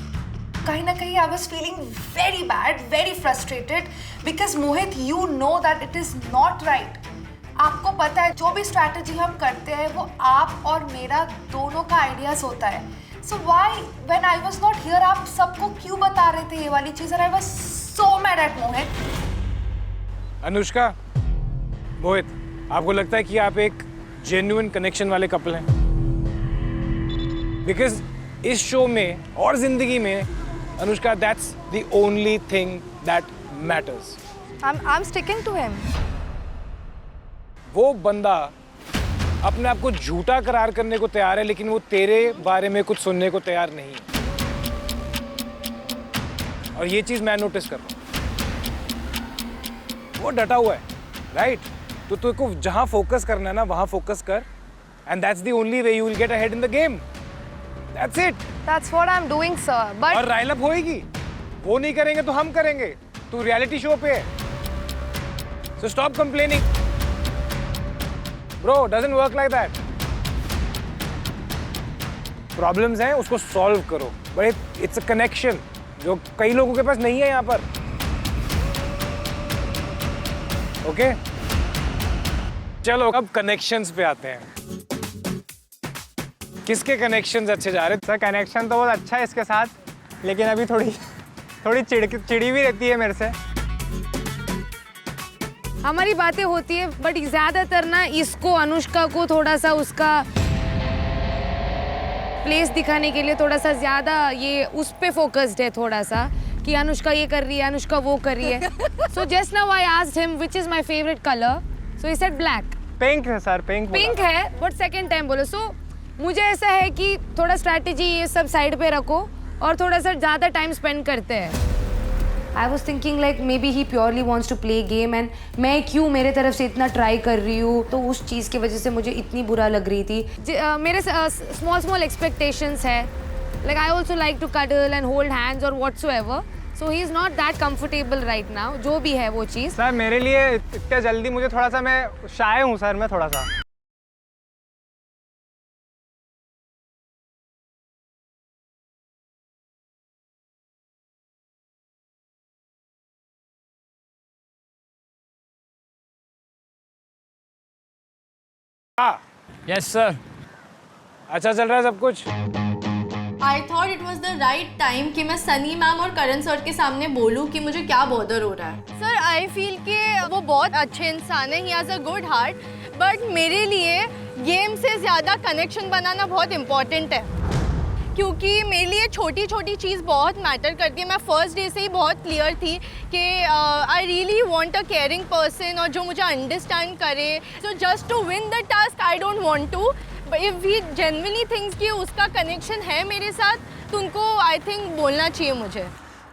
कहीं ना कहीं I was feeling very bad, very frustrated because Mohit, you know that it is not right. आपको पता है जो भी स्ट्रैटेजी हम करते हैं वो आप और मेरा दोनों का आइडियाज होता है। So why when I was not here आप सबको क्यों बता रहे थे ये वाली चीज़? और I was so mad at Mohit. Anushka, मोहित, आपको लगता है कि आप एक जेन्युइन कनेक्शन वाले कपल हैं? बिकॉज इस शो में और जिंदगी में Anushka, that's the only thing that matters. I'm sticking to him. वो बंदा अपने आप को झूठा करार करने को तैयार है, लेकिन वो तेरे बारे में कुछ सुनने को तैयार नहीं है। और ये चीज मैं नोटिस कर रहा हूं। वो डटा हुआ है, राइट? तो तुझे को जहां फोकस करना है ना, वहां फोकस कर, and that's the only way you will get ahead in the game. That's it. That's what I'm doing, sir. But और राइल अप होएगी, वो नहीं करेंगे तो हम करेंगे। तू रियलिटी शो पे है, so stop complaining bro, doesn't work like that. Problems हैं, उसको सॉल्व करो, बट इट्स अ कनेक्शन जो कई लोगों के पास नहीं है यहाँ पर। ओके चलो अब कनेक्शंस पे आते हैं। किसके कनेक्शंस अच्छे जा रहे हैं? सर कनेक्शन तो बहुत अच्छा है इसके साथ, लेकिन अभी थोड़ी चिड़ी भी रहती है मेरे से। हमारी बातें होती है बट ज़्यादातर ना इसको, अनुष्का को थोड़ा सा उसका प्लेस दिखाने के लिए थोड़ा सा ज़्यादा ये उस पे फोकस्ड है थोड़ा सा, कि अनुष्का ये कर रही है, अनुष्का वो कर रही है। So just now I asked him which is my favourite colour, so he said black. Pink है सर, पिंक है, बट सेकंड टाइम बोलो। सो मुझे ऐसा है कि थोड़ा स्ट्रैटेजी ये सब साइड पे रखो और थोड़ा सा ज़्यादा टाइम स्पेंड करते हैं। I was thinking like maybe he purely wants to play game, and मैं क्यों मेरे तरफ से इतना ट्राई कर रही हूँ, तो उस चीज़ की वजह से मुझे इतनी बुरा लग रही थी। मेरे स्मॉल एक्सपेक्टेशंस है, like I also like to cuddle and hold hands और whatsoever, so he is not that comfortable right now, जो भी है वो चीज़। सर मेरे लिए इतना जल्दी, मुझे थोड़ा सा, मैं शाय हूँ सर, मैं थोड़ा सा। Yes sir. अच्छा चल रहा है सब कुछ? I thought it was the right time कि मैं सनी मैम और करण सर के सामने बोलूँ कि मुझे क्या बॉदर हो रहा है। सर आई फील कि वो बहुत अच्छे इंसान है, ही has a good heart, but मेरे लिए गेम से ज़्यादा कनेक्शन बनाना बहुत इम्पॉर्टेंट है, क्योंकि मेरे लिए छोटी छोटी चीज़ बहुत मैटर करती है। मैं फर्स्ट डे से ही बहुत क्लियर थी कि I really want a caring person और जो मुझे अंडरस्टैंड करे। So just to win the task I don't want to, but if he genuinely thinks कि उसका कनेक्शन है मेरे साथ, तो उनको आई थिंक बोलना चाहिए मुझे।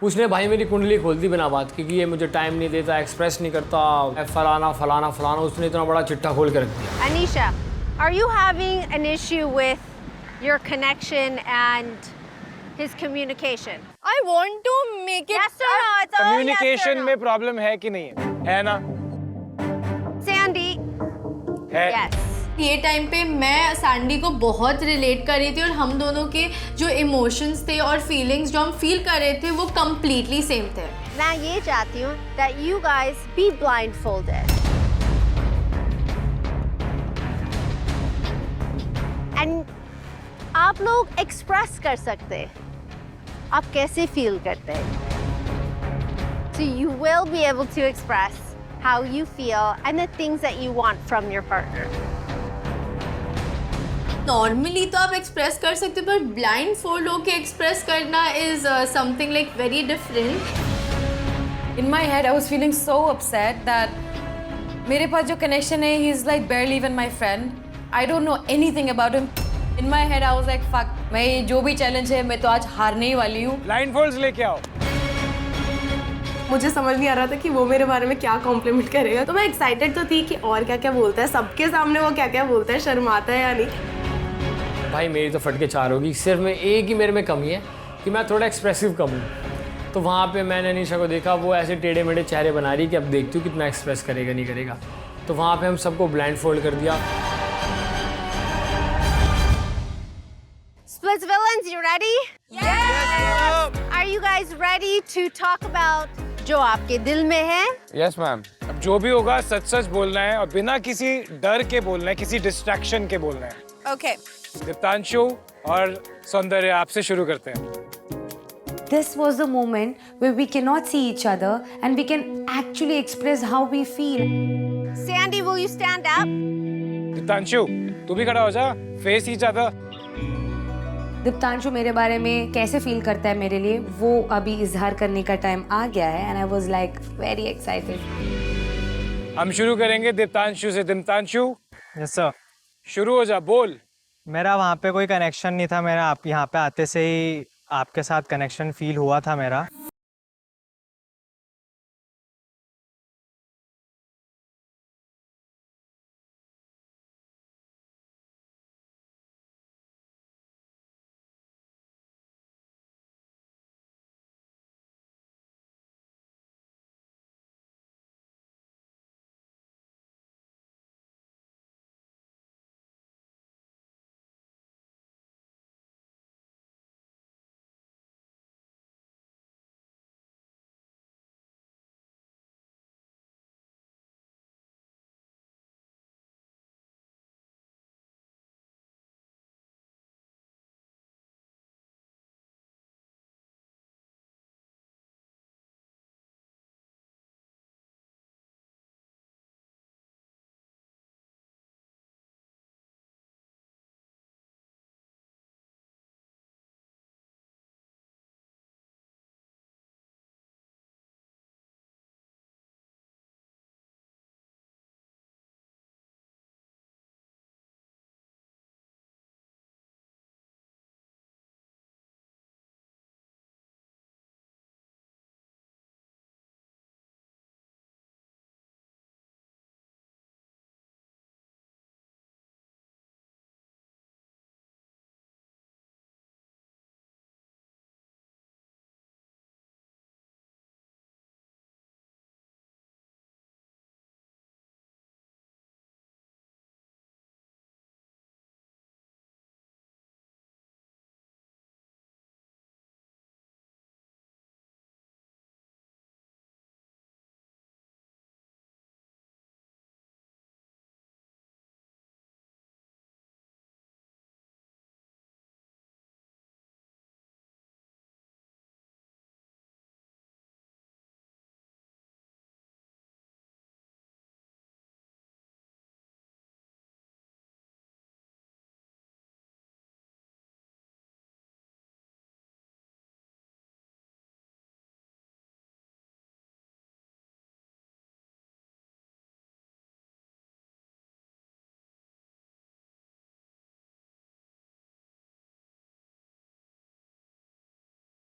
उसने भाई मेरी कुंडली खोल दी बिना बात के कि ये मुझे टाइम नहीं देता, एक्सप्रेस नहीं करता, फलाना फलाना फलाना, उसने इतना बड़ा चिट्ठा खोल के रख दिया। Anisha, are you having an issue with your connection and his communication? I want to make it. Yes or no? It's all yes or communication no. में प्रॉब्लम है कि नहीं है ना? Sandy. है। Yes. ये टाइम पे मैं सैंडी को बहुत रिलेट कर रही थी और हम दोनों के जो इमोशंस थे और फीलिंग्स जो हम फील कर रहे थे वो कम्प्लीटली सेम थे। मैं ये चाहती हूँ that you guys be blindfolded. And आप लोग एक्सप्रेस कर सकते हैं आप कैसे फील करते हैं। So you will be able to express how you feel and the things that you want from your partner. Normally तो आप एक्सप्रेस कर सकते हो पर ब्लाइंड फोल्ड होके एक्सप्रेस करना is something like very different. In my head, I was feeling so upset that मेरे पास जो connection है, he's like barely even my friend. I don't know anything about him. In my head, I was like, fuck, मैं जो भी challenge है, मैं तो आज हारने ही वाली हूँ। ब्लाइंडफोल्ड्स लेके आओ। मुझे समझ नहीं आ रहा था कि वो मेरे बारे में क्या कॉम्प्लीमेंट करेगा, तो मैं एक्साइटेड तो थी कि और क्या क्या बोलता है, सबके सामने वो क्या क्या बोलता है, शर्माता है या नहीं। भाई मेरी तो फट के चार होगी। सिर्फ मैं एक ही मेरे में कमी है कि मैं थोड़ा एक्सप्रेसिव कम हूँ। तो वहाँ पे मैंने अनीशा को देखा, वो ऐसे टेढ़े मेढ़े चेहरे बना रही कि अब देखती हूँ कितना एक्सप्रेस करेगा नहीं करेगा। तो वहाँ पे हम सबको ब्लाइंड फोल्ड कर दिया। Splits villains, you ready? Yes! Are you guys ready to talk about जो आपके दिल में है? Yes ma'am. अब जो भी होगा सच सच बोलना है और बिना किसी डर के बोलना है, किसी डिस्ट्रैक्शन के बोलना है। Okay. दीप्तांशु और सौंदर्य आपसे शुरू करते हैं। This was the moment where we cannot see each other and we can actually express how we feel. Sandy, will you stand up? Diptanshu तू भी खड़ा हो जा। Face each other. दीप्तांशु मेरे बारे में कैसे फील करता है मेरे लिए, वो अभी इजहार करने का टाइम आ गया है and I was like very excited. हम शुरू करेंगे दीप्तांशु से। Diptanshu yes sir. शुरू हो जा, बोल। मेरा वहाँ पे कोई कनेक्शन नहीं था, मेरा आप यहाँ पे आते से ही आपके साथ कनेक्शन फील हुआ था मेरा।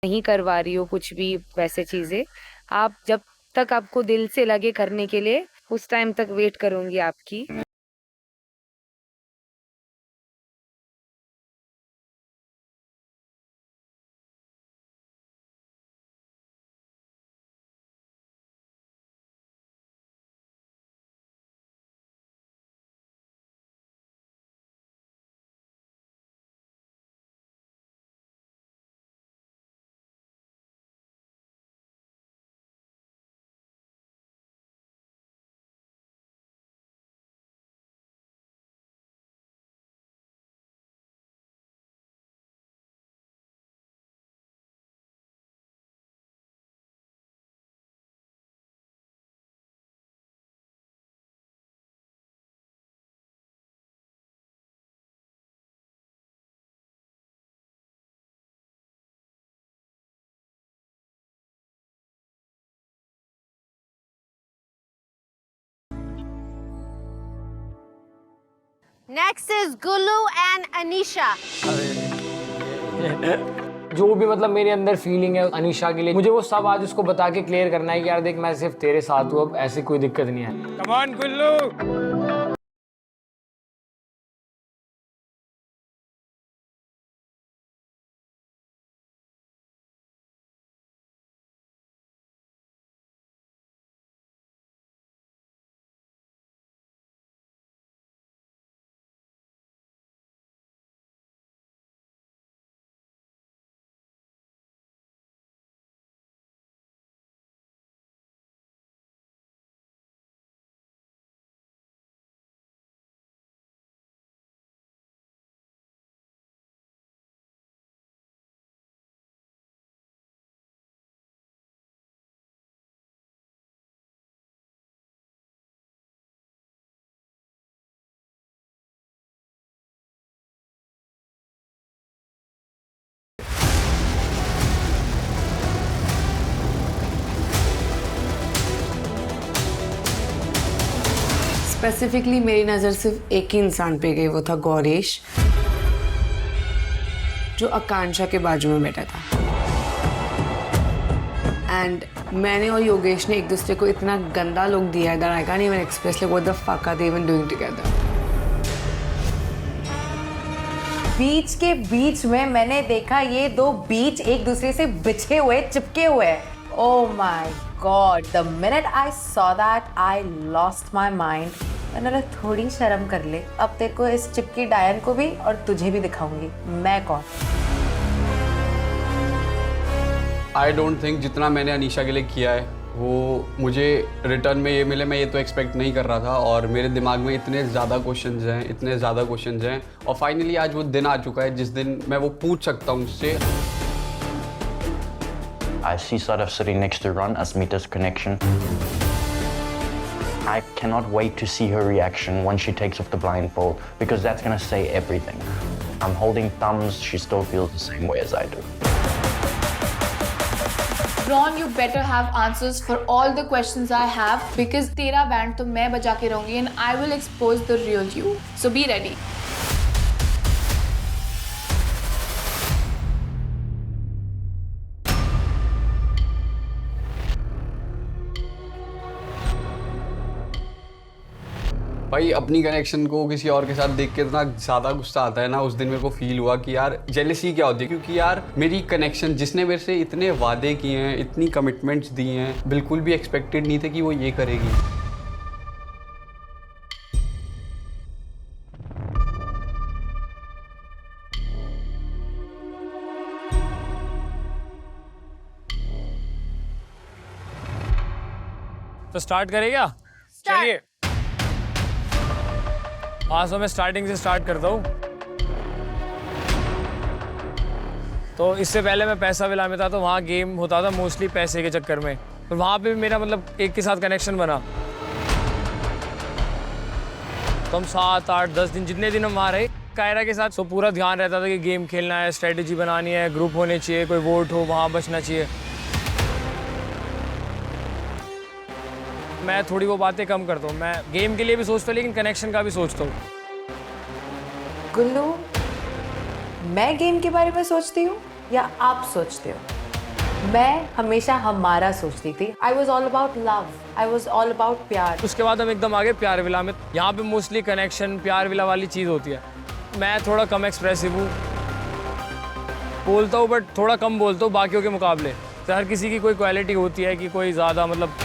नहीं करवा रही हो कुछ भी वैसे चीजें, आप जब तक आपको दिल से लगे करने के लिए उस टाइम तक वेट करूंगी आपकी। Next is Gulu and Anisha. जो भी मतलब मेरे अंदर फीलिंग है अनीशा के लिए, मुझे वो सब आज उसको बता के क्लियर करना है कि यार देख मैं सिर्फ तेरे साथ हूँ, अब ऐसी कोई दिक्कत नहीं है। Come on Gullu. स्पेसिफिकली मेरी नज़र सिर्फ एक ही इंसान पे गई, वो था गौरेश, जो आकांक्षा के बाजू में बैठा था। एंड मैंने और योगेश ने एक दूसरे को इतना गंदा लुक दिया है that I can't even express like what the fuck are they even doing together. बीच के बीच में मैंने देखा ये दो बीच एक दूसरे से बिछे हुए, चिपके हुए। Oh my God! The minute I saw that, I lost my mind. मैंने बोला थोड़ी शर्म कर ले, अब तेरे को इस चिपकी डायन को भी और तुझे भी दिखाऊंगी मैं कौन। आई डोंट थिंक जितना मैंने अनीशा के लिए किया है वो मुझे रिटर्न में ये मिले, मैं ये तो एक्सपेक्ट नहीं कर रहा था। और मेरे दिमाग में इतने ज़्यादा क्वेश्चंस हैं और फाइनली आज वो दिन आ चुका है जिस दिन मैं वो पूछ सकता हूँ उससे। I see Sadaf sitting next to Ron as Mita's connection. I cannot wait to see her reaction once she takes off the blindfold because that's going to say everything. I'm holding thumbs, she still feels the same way as I do. Ron, you better have answers for all the questions I have because तेरा band तो मैं बजा के रहूंगी and I will expose the real you. So be ready. भाई अपनी connection को किसी और के साथ देख के इतना ज़्यादा गुस्सा आता है ना, उस दिन मेरे को फील हुआ कि यार जेलसी क्या होती है, क्योंकि यार मेरी कनेक्शन जिसने मेरे से इतने वादे किए हैं, इतनी कमिटमेंट्स दी हैं, बिल्कुल भी एक्सपेक्टेड नहीं थे कि वो ये करेगी। तो स्टार्ट करेगा? चलिए हाँ, सो मैं स्टार्टिंग से स्टार्ट करता हूँ। तो इससे पहले मैं पैसा विला में था, तो वहाँ गेम होता था मोस्टली पैसे के चक्कर में, तो वहाँ पे भी मेरा मतलब एक के साथ कनेक्शन बना। तो हम 7, 8, 10 दिन जितने दिन हम वहाँ रहे कायरा के साथ, तो पूरा ध्यान रहता था कि गेम खेलना है, स्ट्रेटेजी बनानी है, ग्रुप होने चाहिए, कोई वोट हो वहाँ बचना चाहिए। मैं थोड़ी वो बातें कम करता हूँ, मैं गेम के लिए भी सोचता हूँ लेकिन कनेक्शन का भी सोचता हूँ। गुल्लू, मैं गेम के बारे में सोचती हूँ या आप सोचते हो? मैं हमेशा हमारा सोचती थी। I was all about love, I was all about प्यार। उसके बाद हम एकदम आगे प्यार विला में, यहाँ पे मोस्टली कनेक्शन प्यार विला वाली चीज़ होती है। मैं थोड़ा कम एक्सप्रेसिव हूँ, बोलता हूँ बट थोड़ा कम बोलता हूँ बाकियों के मुकाबले। तो हर किसी की कोई क्वालिटी होती है कि कोई ज़्यादा मतलब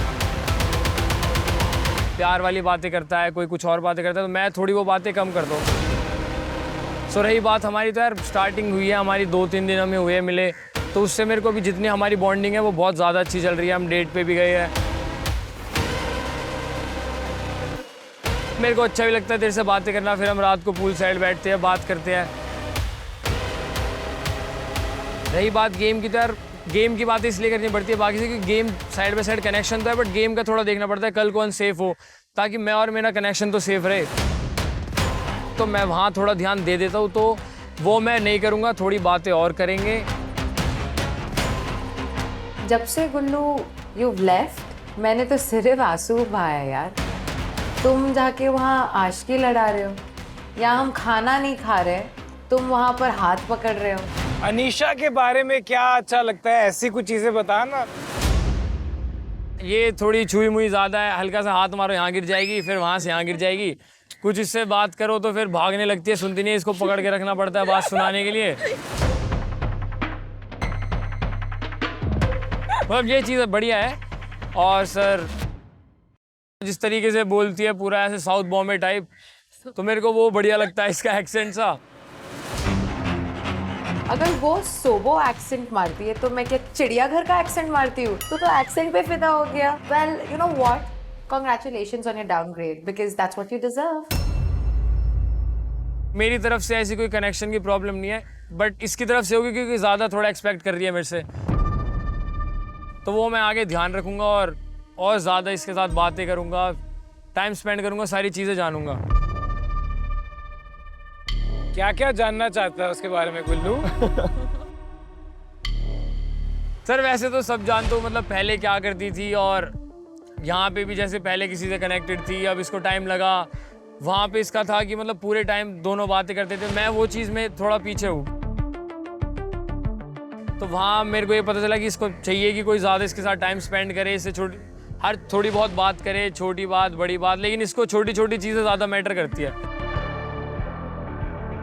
प्यार वाली बातें करता है, कोई कुछ और बातें करता है, तो मैं थोड़ी वो बातें कम करता हूँ। सो रही बात हमारी, तो यार स्टार्टिंग हुई है हमारी, 2-3 दिन हमें हुए मिले, तो उससे मेरे को भी जितनी हमारी बॉन्डिंग है वो बहुत ज़्यादा अच्छी चल रही है। हम डेट पे भी गए हैं, मेरे को अच्छा भी लगता है तेरे से बातें करना। फिर हम रात को पूल साइड बैठते हैं, बात करते हैं। रही बात गेम की, तो यार गेम की बात इसलिए करनी पड़ती है बाकी से क्योंकि game side by side connection तो है, बट गेम का थोड़ा देखना पड़ता है कल को अनसेफ हो, ताकि मैं और मेरा कनेक्शन तो सेफ रहे। तो मैं वहाँ थोड़ा ध्यान दे देता हूँ, तो वो मैं नहीं करूँगा, थोड़ी बातें और करेंगे। जब से गुल्लू यू लेफ्ट, मैंने तो सिर्फ आंसू बहाया यार। तुम जाके वहाँ आशिकी लड़ा रहे हो, या हम खाना नहीं खा रहे, तुम वहाँ पर हाथ पकड़ रहे हो। अनीशा के बारे में क्या अच्छा लगता है, ऐसी कुछ चीजें बता ना। ये थोड़ी छुई मुई ज़्यादा है, हल्का सा हाथ मारो यहाँ गिर जाएगी, फिर वहाँ से यहाँ गिर जाएगी। कुछ इससे बात करो तो फिर भागने लगती है, सुनती नहीं है, इसको पकड़ के रखना पड़ता है बात सुनाने के लिए। मतलब ये चीज़ बढ़िया है। और सर जिस तरीके से बोलती है पूरा ऐसे साउथ बॉम्बे टाइप, तो मेरे को वो बढ़िया लगता है इसका एक्सेंट सा। अगर वो सोबो एक्सेंट मारती है तो मैं क्या चिड़ियाघर का एक्सेंट मारती हूँ? तो एक्सेंट पे फिदा हो गया। Well you know what, congratulations on your downgrade because that's what you deserve. मेरी तरफ से ऐसी कोई कनेक्शन की प्रॉब्लम नहीं है, बट इसकी तरफ से होगी क्योंकि ज़्यादा थोड़ा एक्सपेक्ट कर रही है मेरे से, तो वो मैं आगे ध्यान रखूँगा और ज़्यादा इसके साथ बातें करूँगा, टाइम स्पेंड करूँगा, सारी चीज़ें जानूँगा। क्या क्या जानना चाहता है उसके बारे में गुल्लू? सर वैसे तो सब जानते हो, मतलब पहले क्या करती थी, और यहाँ पे भी जैसे पहले किसी से कनेक्टेड थी, अब इसको टाइम लगा। वहाँ पे इसका था कि मतलब पूरे टाइम दोनों बातें करते थे, मैं वो चीज़ में थोड़ा पीछे हूँ। तो वहाँ मेरे को ये पता चला कि इसको चाहिए कि कोई ज़्यादा इसके साथ टाइम स्पेंड करे, इससे थोड़ी बहुत बात करे, छोटी बात बड़ी बात, लेकिन इसको छोटी छोटी चीज़ें ज़्यादा मैटर करती है।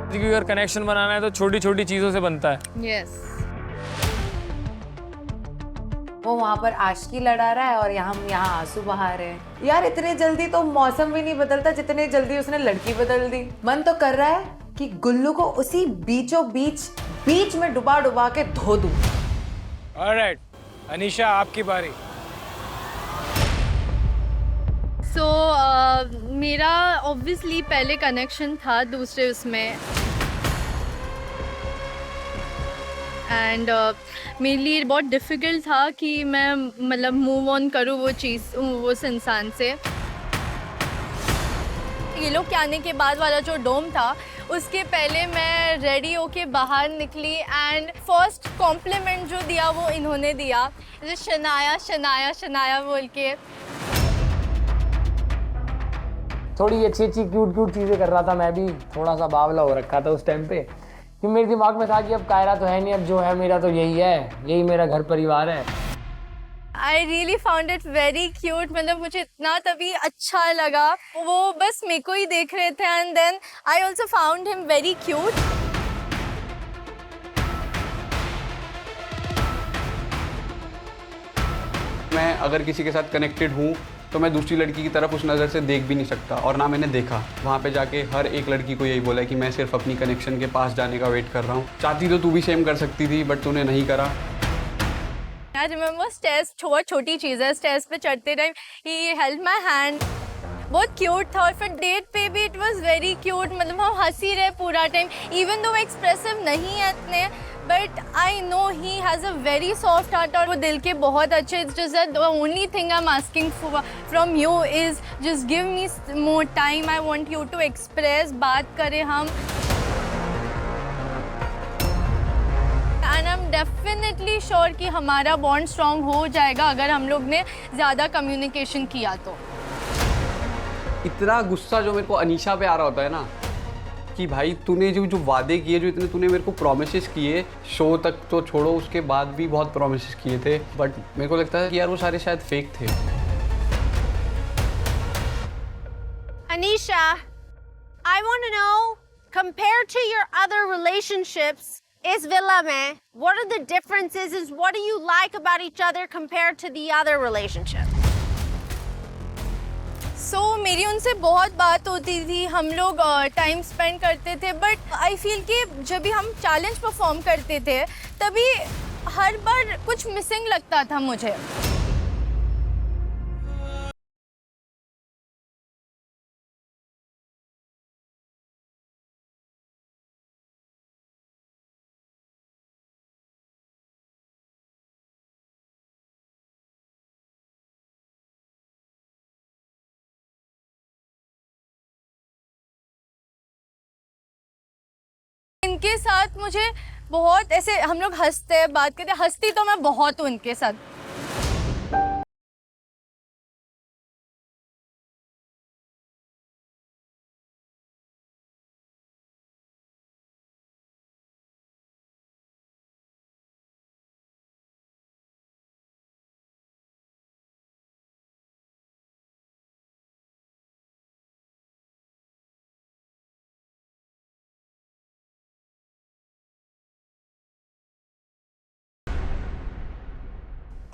क्योंकि अगर कनेक्शन बनाना है तो छोटी छोटी चीज़ों से बनता है। Yes. वो वहाँ पर आशिकी लड़ा रहा है और हम यहाँ आंसू बहा रहे हैं। यार इतने जल्दी तो मौसम भी नहीं बदलता जितने जल्दी उसने लड़की बदल दी। मन तो कर रहा है कि गुल्लू को उसी बीच में डुबा डुबा के धो दूं। ऑलराइट, अनीशा आपकी बारी। So, मेरा ऑब्वियसली पहले कनेक्शन था दूसरे उसमें, एंड मेरे लिए बहुत डिफ़िकल्ट था कि मैं मतलब मूव ऑन करूँ वो उस इंसान से। ये लोग के आने के बाद वाला जो डोम था, उसके पहले मैं रेडी होके बाहर निकली, एंड फर्स्ट कॉम्प्लीमेंट जो दिया वो इन्होंने दिया, जो शनाया शनाया शनाया बोल के। थोड़ी अच्छी क्यूट चीज़ें कर रहा था, मैं भी थोड़ा सा बावला हो रखा था उस टाइम पे, कि मेरे दिमाग में था कि अब कायरा तो है नहीं, अब जो है मेरा तो यही मेरा घर परिवार है। I really found it very cute, मतलब मुझे इतना तभी अच्छा लगा, वो बस मेरे को ही देख रहे थे, and then I also found him very cute. मैं अगर किसी के साथ कनेक्टेड हूँ तो मैं दूसरी लड़की की तरफ उस नज़र से देख भी नहीं सकता, और ना मैंने देखा। वहाँ पे जाके हर एक लड़की को यही बोला कि मैं सिर्फ अपनी कनेक्शन के पास जाने का वेट कर रहा हूँ। चाहती तो तू भी सेम कर सकती थी, बट तूने नहीं करा। I remember स्टेज, छोटी चीज़ है, स्टेज पे चढ़ते time he held my hand, बहुत क्यूट था। और फिर डेट पे भी इट वाज वेरी क्यूट, मतलब हम हंसी रहे पूरा टाइम, इवन दो वो एक्सप्रेसिव नहीं है इतने, but I know he has a very soft heart, और वो दिल के बहुत अच्छे। It's just that the only thing I am asking from you is just give me more time, I want you to express, बात करें हम। And I am definitely sure कि हमारा बॉन्ड स्ट्रॉन्ग हो जाएगा अगर हम लोग ने ज़्यादा कम्युनिकेशन किया तो। इतना गुस्सा जो मेरे को अनीशा पे आ रहा होता है ना, कि भाई तूने जो वादे किए, जो इतने तूने मेरे को प्रोमिसेस किए, शो तक तो छोड़ो, उसके बाद भी बहुत प्रोमिसेस किए थे, बट मेरे को लगता है कि यार वो सारे शायद फेक थे। Anisha, I want to know, compared to your other relationships, is Villa mein, what are the differences? Is what do you like about each other compared to the other relationship? सो मेरी उनसे बहुत बात होती थी, हम लोग time spend करते थे, बट आई फील कि जब भी हम चैलेंज परफॉर्म करते थे तभी हर बार कुछ मिसिंग लगता था मुझे। इनके साथ मुझे बहुत ऐसे हम लोग हंसते हैं, बात करते, हंसती तो मैं बहुत हूँ उनके साथ।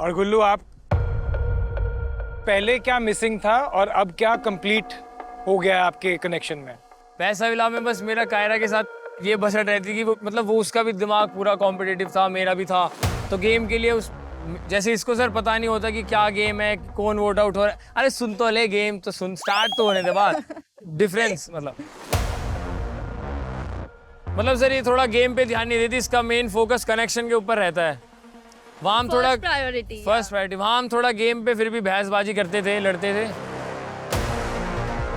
और गुल्लू आप, पहले क्या मिसिंग था और अब क्या कंप्लीट हो गया है आपके कनेक्शन में? पैसा विला में बस मेरा कायरा के साथ ये बसट रहती कि वो मतलब वो उसका भी दिमाग पूरा कॉम्पिटिटिव था, मेरा भी था, तो गेम के लिए उस जैसे इसको सर पता नहीं होता कि क्या गेम है, कौन वोट आउट हो रहा है, अरे सुन तो ले, गेम तो सुन, स्टार्ट तो होने दे बात। डिफरेंस मतलब सर ये थोड़ा गेम पे ध्यान नहीं देती, इसका मेन फोकस कनेक्शन के ऊपर रहता है। वहाँ हम थोड़ा फर्स्ट प्रायोरिटी, वहाँ हम थोड़ा गेम पे फिर भी बहसबाजी करते थे, लड़ते थे।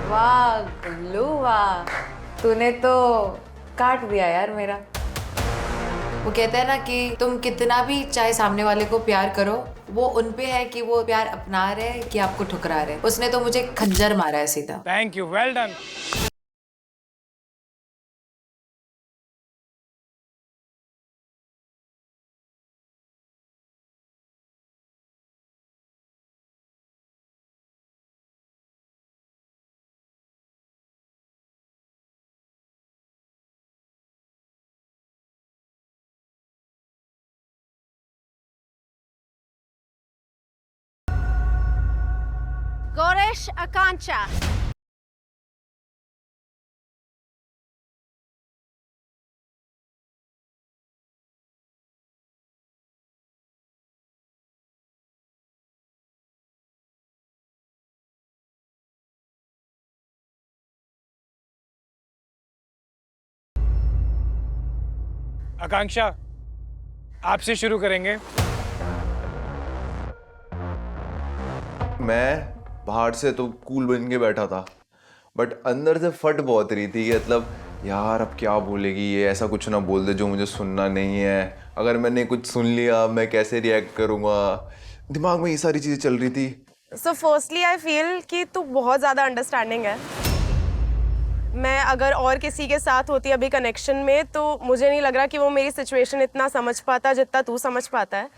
वाह गुल्लू वाह, तूने तो काट दिया यार मेरा। वो कहते हैं ना कि तुम कितना भी चाहे सामने वाले को प्यार करो, वो उन पे है कि वो प्यार अपना रहे कि आपको ठुकरा रहे। उसने तो मुझे खंजर मारा है सीधा। Thank you, well done. Goresh Akanksha. आकांक्षा, आपसे शुरू करेंगे। मैं बाहर से तो कूल बन के बैठा था, बट अंदर से फट बहुत रही थी कि मतलब यार अब क्या बोलेगी ये, ऐसा कुछ ना बोल दे जो मुझे सुनना नहीं है, अगर मैंने कुछ सुन लिया मैं कैसे रिएक्ट करूँगा, दिमाग में ये सारी चीज़ें चल रही थी। सो फर्स्टली आई फील कि तू बहुत ज़्यादा अंडरस्टैंडिंग है। मैं अगर और किसी के साथ होती अभी कनेक्शन में, तो मुझे नहीं लग रहा कि वो मेरी सिचुएशन इतना समझ पाता जितना तू समझ पाता है,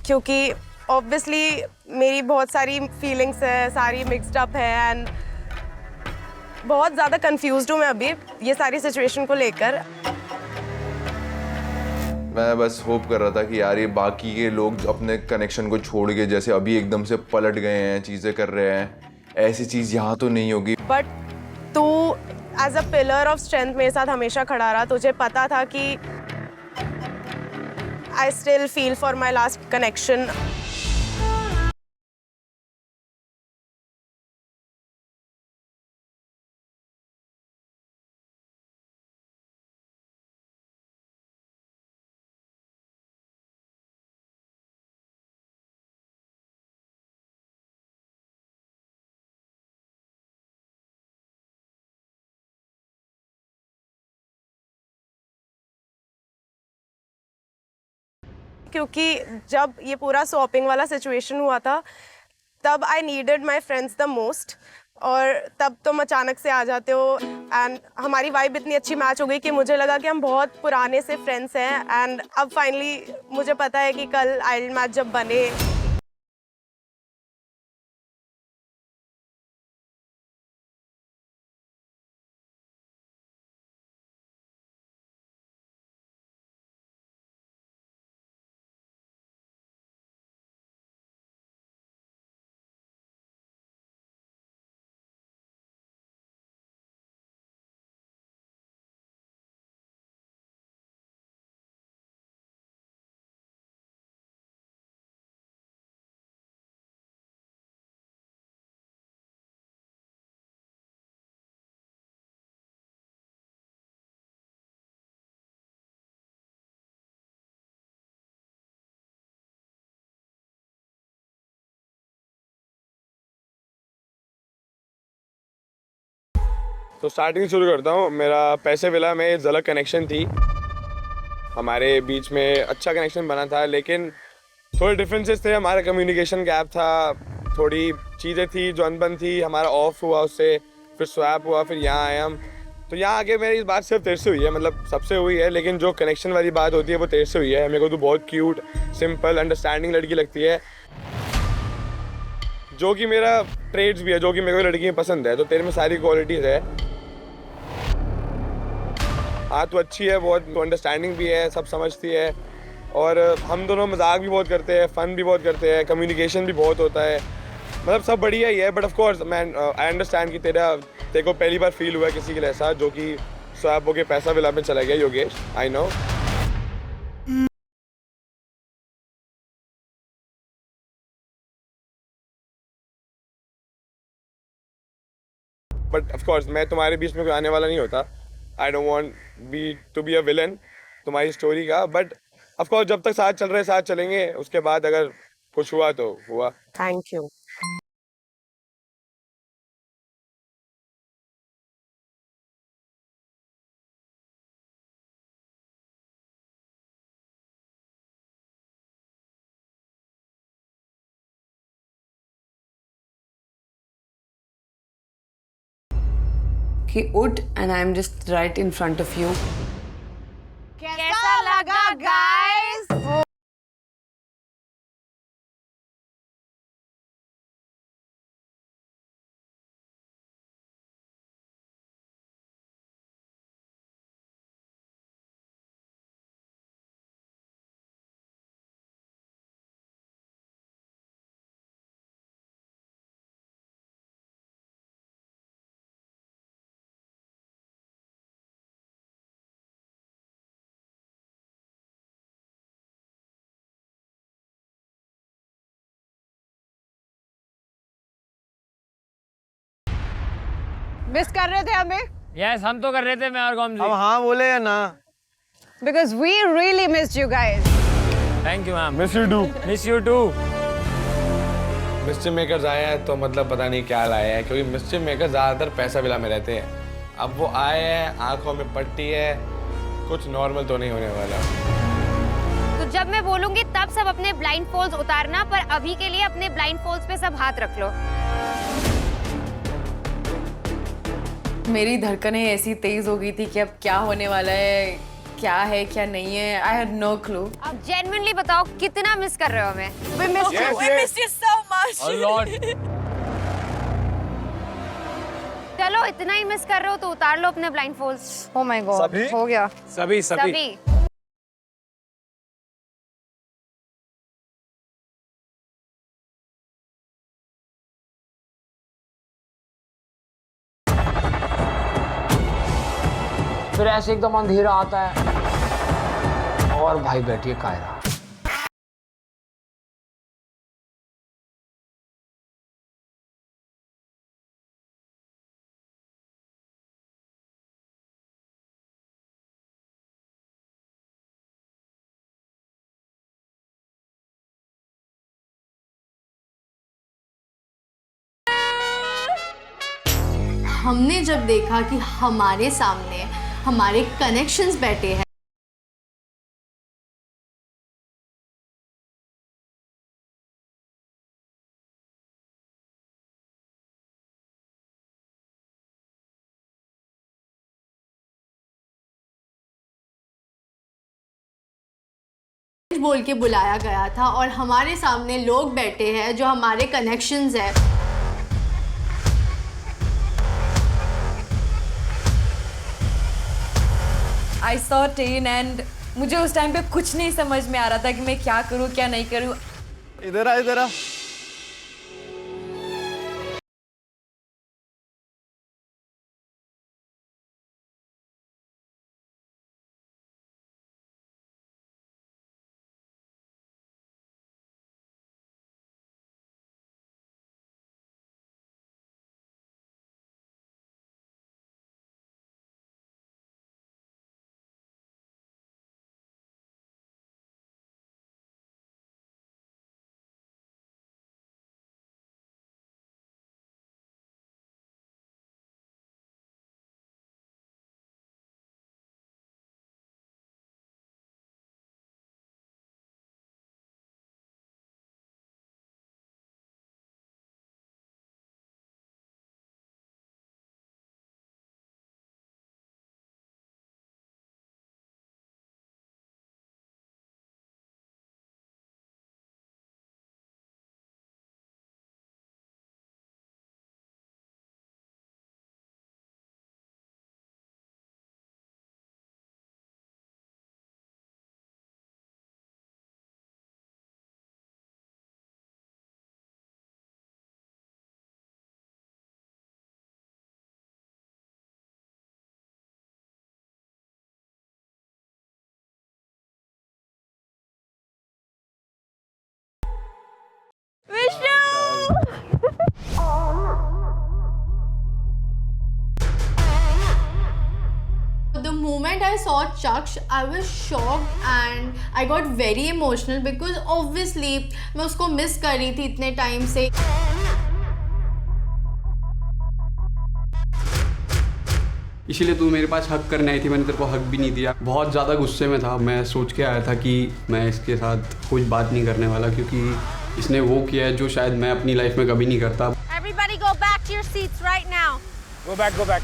क्योंकि ऑब्वियसली मेरी बहुत सारी फीलिंग्स है, सारी मिक्सड अप है एंड बहुत ज़्यादा कंफ्यूज्ड हूँ मैं अभी ये सारी सिचुएशन को लेकर। मैं बस होप कर रहा था कि यार ये बाकी के लोग अपने कनेक्शन को छोड़ के जैसे अभी एकदम से पलट गए हैं, चीज़ें कर रहे हैं, ऐसी चीज़ यहाँ तो नहीं होगी। बट तू as a pillar of strength मेरे साथ हमेशा खड़ा रहा। तुझे पता था कि I still feel for my last connection. क्योंकि जब ये पूरा स्वैपिंग वाला सिचुएशन हुआ था तब I needed my friends the most, और तब तुम अचानक से आ जाते हो एंड हमारी वाइब इतनी अच्छी मैच हो गई कि मुझे लगा कि हम बहुत पुराने से फ्रेंड्स हैं। एंड अब फाइनली मुझे पता है कि कल आइडल मैच जब बने, तो स्टार्टिंग शुरू करता हूँ। मेरा पैसे विला में झलक कनेक्शन थी, हमारे बीच में अच्छा कनेक्शन बना था, लेकिन थोड़े डिफरेंसेस थे, हमारा कम्युनिकेशन गैप था, थोड़ी चीज़ें थी जो अनबन थी, हमारा ऑफ हुआ, उससे फिर स्वैप हुआ, फिर यहाँ आए हम। तो यहाँ आके मेरी बात सिर्फ तेरे से हुई है, मतलब सबसे हुई है, लेकिन जो कनेक्शन वाली बात होती है वो तेरे से हुई है। मेरे को तो बहुत क्यूट, सिंपल, अंडरस्टैंडिंग लड़की लगती है, जो कि मेरा ट्रेड्स भी है, जो कि मेरे को लड़की में पसंद है। तो तेरे में सारी क्वालिटीज़ है। हाँ, तो अच्छी है बहुत, तो अंडरस्टैंडिंग भी है, सब समझती है, और हम दोनों मजाक भी बहुत करते हैं, फ़न भी बहुत करते हैं, कम्युनिकेशन भी बहुत होता है, मतलब सब बढ़िया ही है। But of course man I understand कि तेरे को पहली बार फील हुआ किसी के लिए ऐसा, जो कि स्वैप होके पैसा विला में चला गया Yogesh, I know. But of course मैं तुम्हारे बीच में कोई आने वाला नहीं होता। I don't want to be a villain तुम्हारी स्टोरी का। बट ऑफ कोर्स जब तक साथ चल रहे साथ चलेंगे, उसके बाद अगर कुछ हुआ तो हुआ। Thank you. कि उठ and I am just right in front of you. कैसा लगा गाइस? मिस कर रहे थे हमें? यस, हम तो कर रहे थे, मैं और गॉमजी। अब हाँ बोले या ना? Because we really missed you guys. Thank you ma'am. Miss you too. Miss you too. Mischief makers आए हैं तो मतलब पता नहीं क्या लाए हैं, क्योंकि मिस्चिफ मेकर्स ज़्यादातर पैसा विला में रहते हैं। अब वो आए हैं, आंखों में पट्टी है, कुछ नॉर्मल तो नहीं होने वाला। तो जब मैं बोलूंगी तब सब अपने ब्लाइंड फोल्ड्स उतारना, पर अभी के लिए अपने ब्लाइंड फोल्ड्स पे सब हाथ रख लो। मेरी धड़कनें ऐसी तेज हो गई थी कि अब क्या होने वाला है क्या नहीं है। I had no clue. अब जेन्युइनली बताओ कितना मिस कर रहे हो हमें? We missed you. We missed you so much. A lot. चलो इतना ही मिस कर रहे हो तो उतार लो अपने blind folds. Oh my God, सभी? हो गया। सभी सभी। फिर ऐसे एकदम अंधेरा आता है और भाई बैठी है कायरा। हमने जब देखा कि हमारे सामने हमारे कनेक्शंस बैठे हैं, बोल के बुलाया गया था और हमारे सामने लोग बैठे हैं जो हमारे कनेक्शंस हैं। आई सॉ टेन एंड मुझे उस टाइम पे कुछ नहीं समझ में आ रहा था कि मैं क्या करूँ क्या नहीं करूँ। इधर आ। moment I saw Chaksh, I was shocked and I got very emotional because obviously मैं उसको miss कर रही थी इतने time से. इसीलिए तू मेरे पास हक करने आई थी, मैंने तेरे को हक भी नहीं दिया. बहुत ज़्यादा गुस्से में था. मैं सोच के आया था कि मैं इसके साथ कुछ बात नहीं करने वाला, क्योंकि इसने वो किया है जो शायद मैं अपनी लाइफ में कभी नहीं करता. Everybody go back to your seats right now. Go back, go back.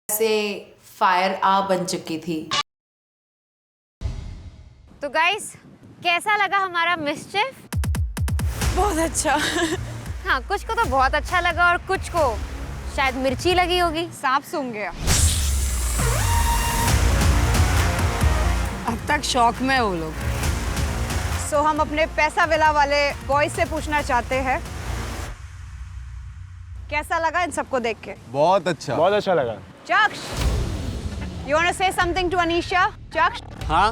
से फायर आ बन चुकी थी. तो गाइस कैसा लगा हमारा मिस्चिफ? बहुत अच्छा. हाँ, कुछ को तो बहुत अच्छा लगा और कुछ को शायद मिर्ची लगी होगी. सांप सूंघ गया. अब तक शौक में वो लोग. सो हम अपने पैसा विला वाले बॉय से पूछना चाहते हैं, कैसा लगा इन सबको देख के? बहुत अच्छा. बहुत अच्छा लगा. Chaksh, you want to say something to Anisha? Chaksh? हाँ,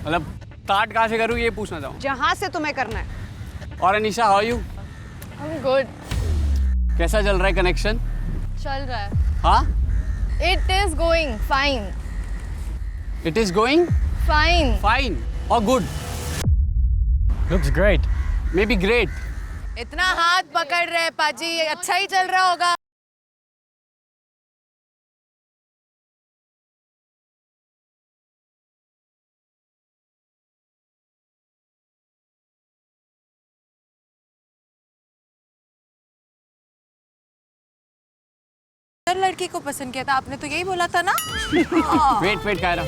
मतलब स्टार्ट कहाँ से करूँ ये पूछना चाहूँ. जहाँ से तुम्हें करना है. और Anisha, how are you? I'm good. कैसा चल रहा है कनेक्शन? चल रहा है. हाँ? It is going fine. It is going? Fine. Fine or good? Looks great. Maybe great. इतना हाथ पकड़ रहे पाजी, अच्छा ही चल रहा होगा. लड़की को पसंद किया था आपने, तो यही बोला था ना. Wait wait Kiara.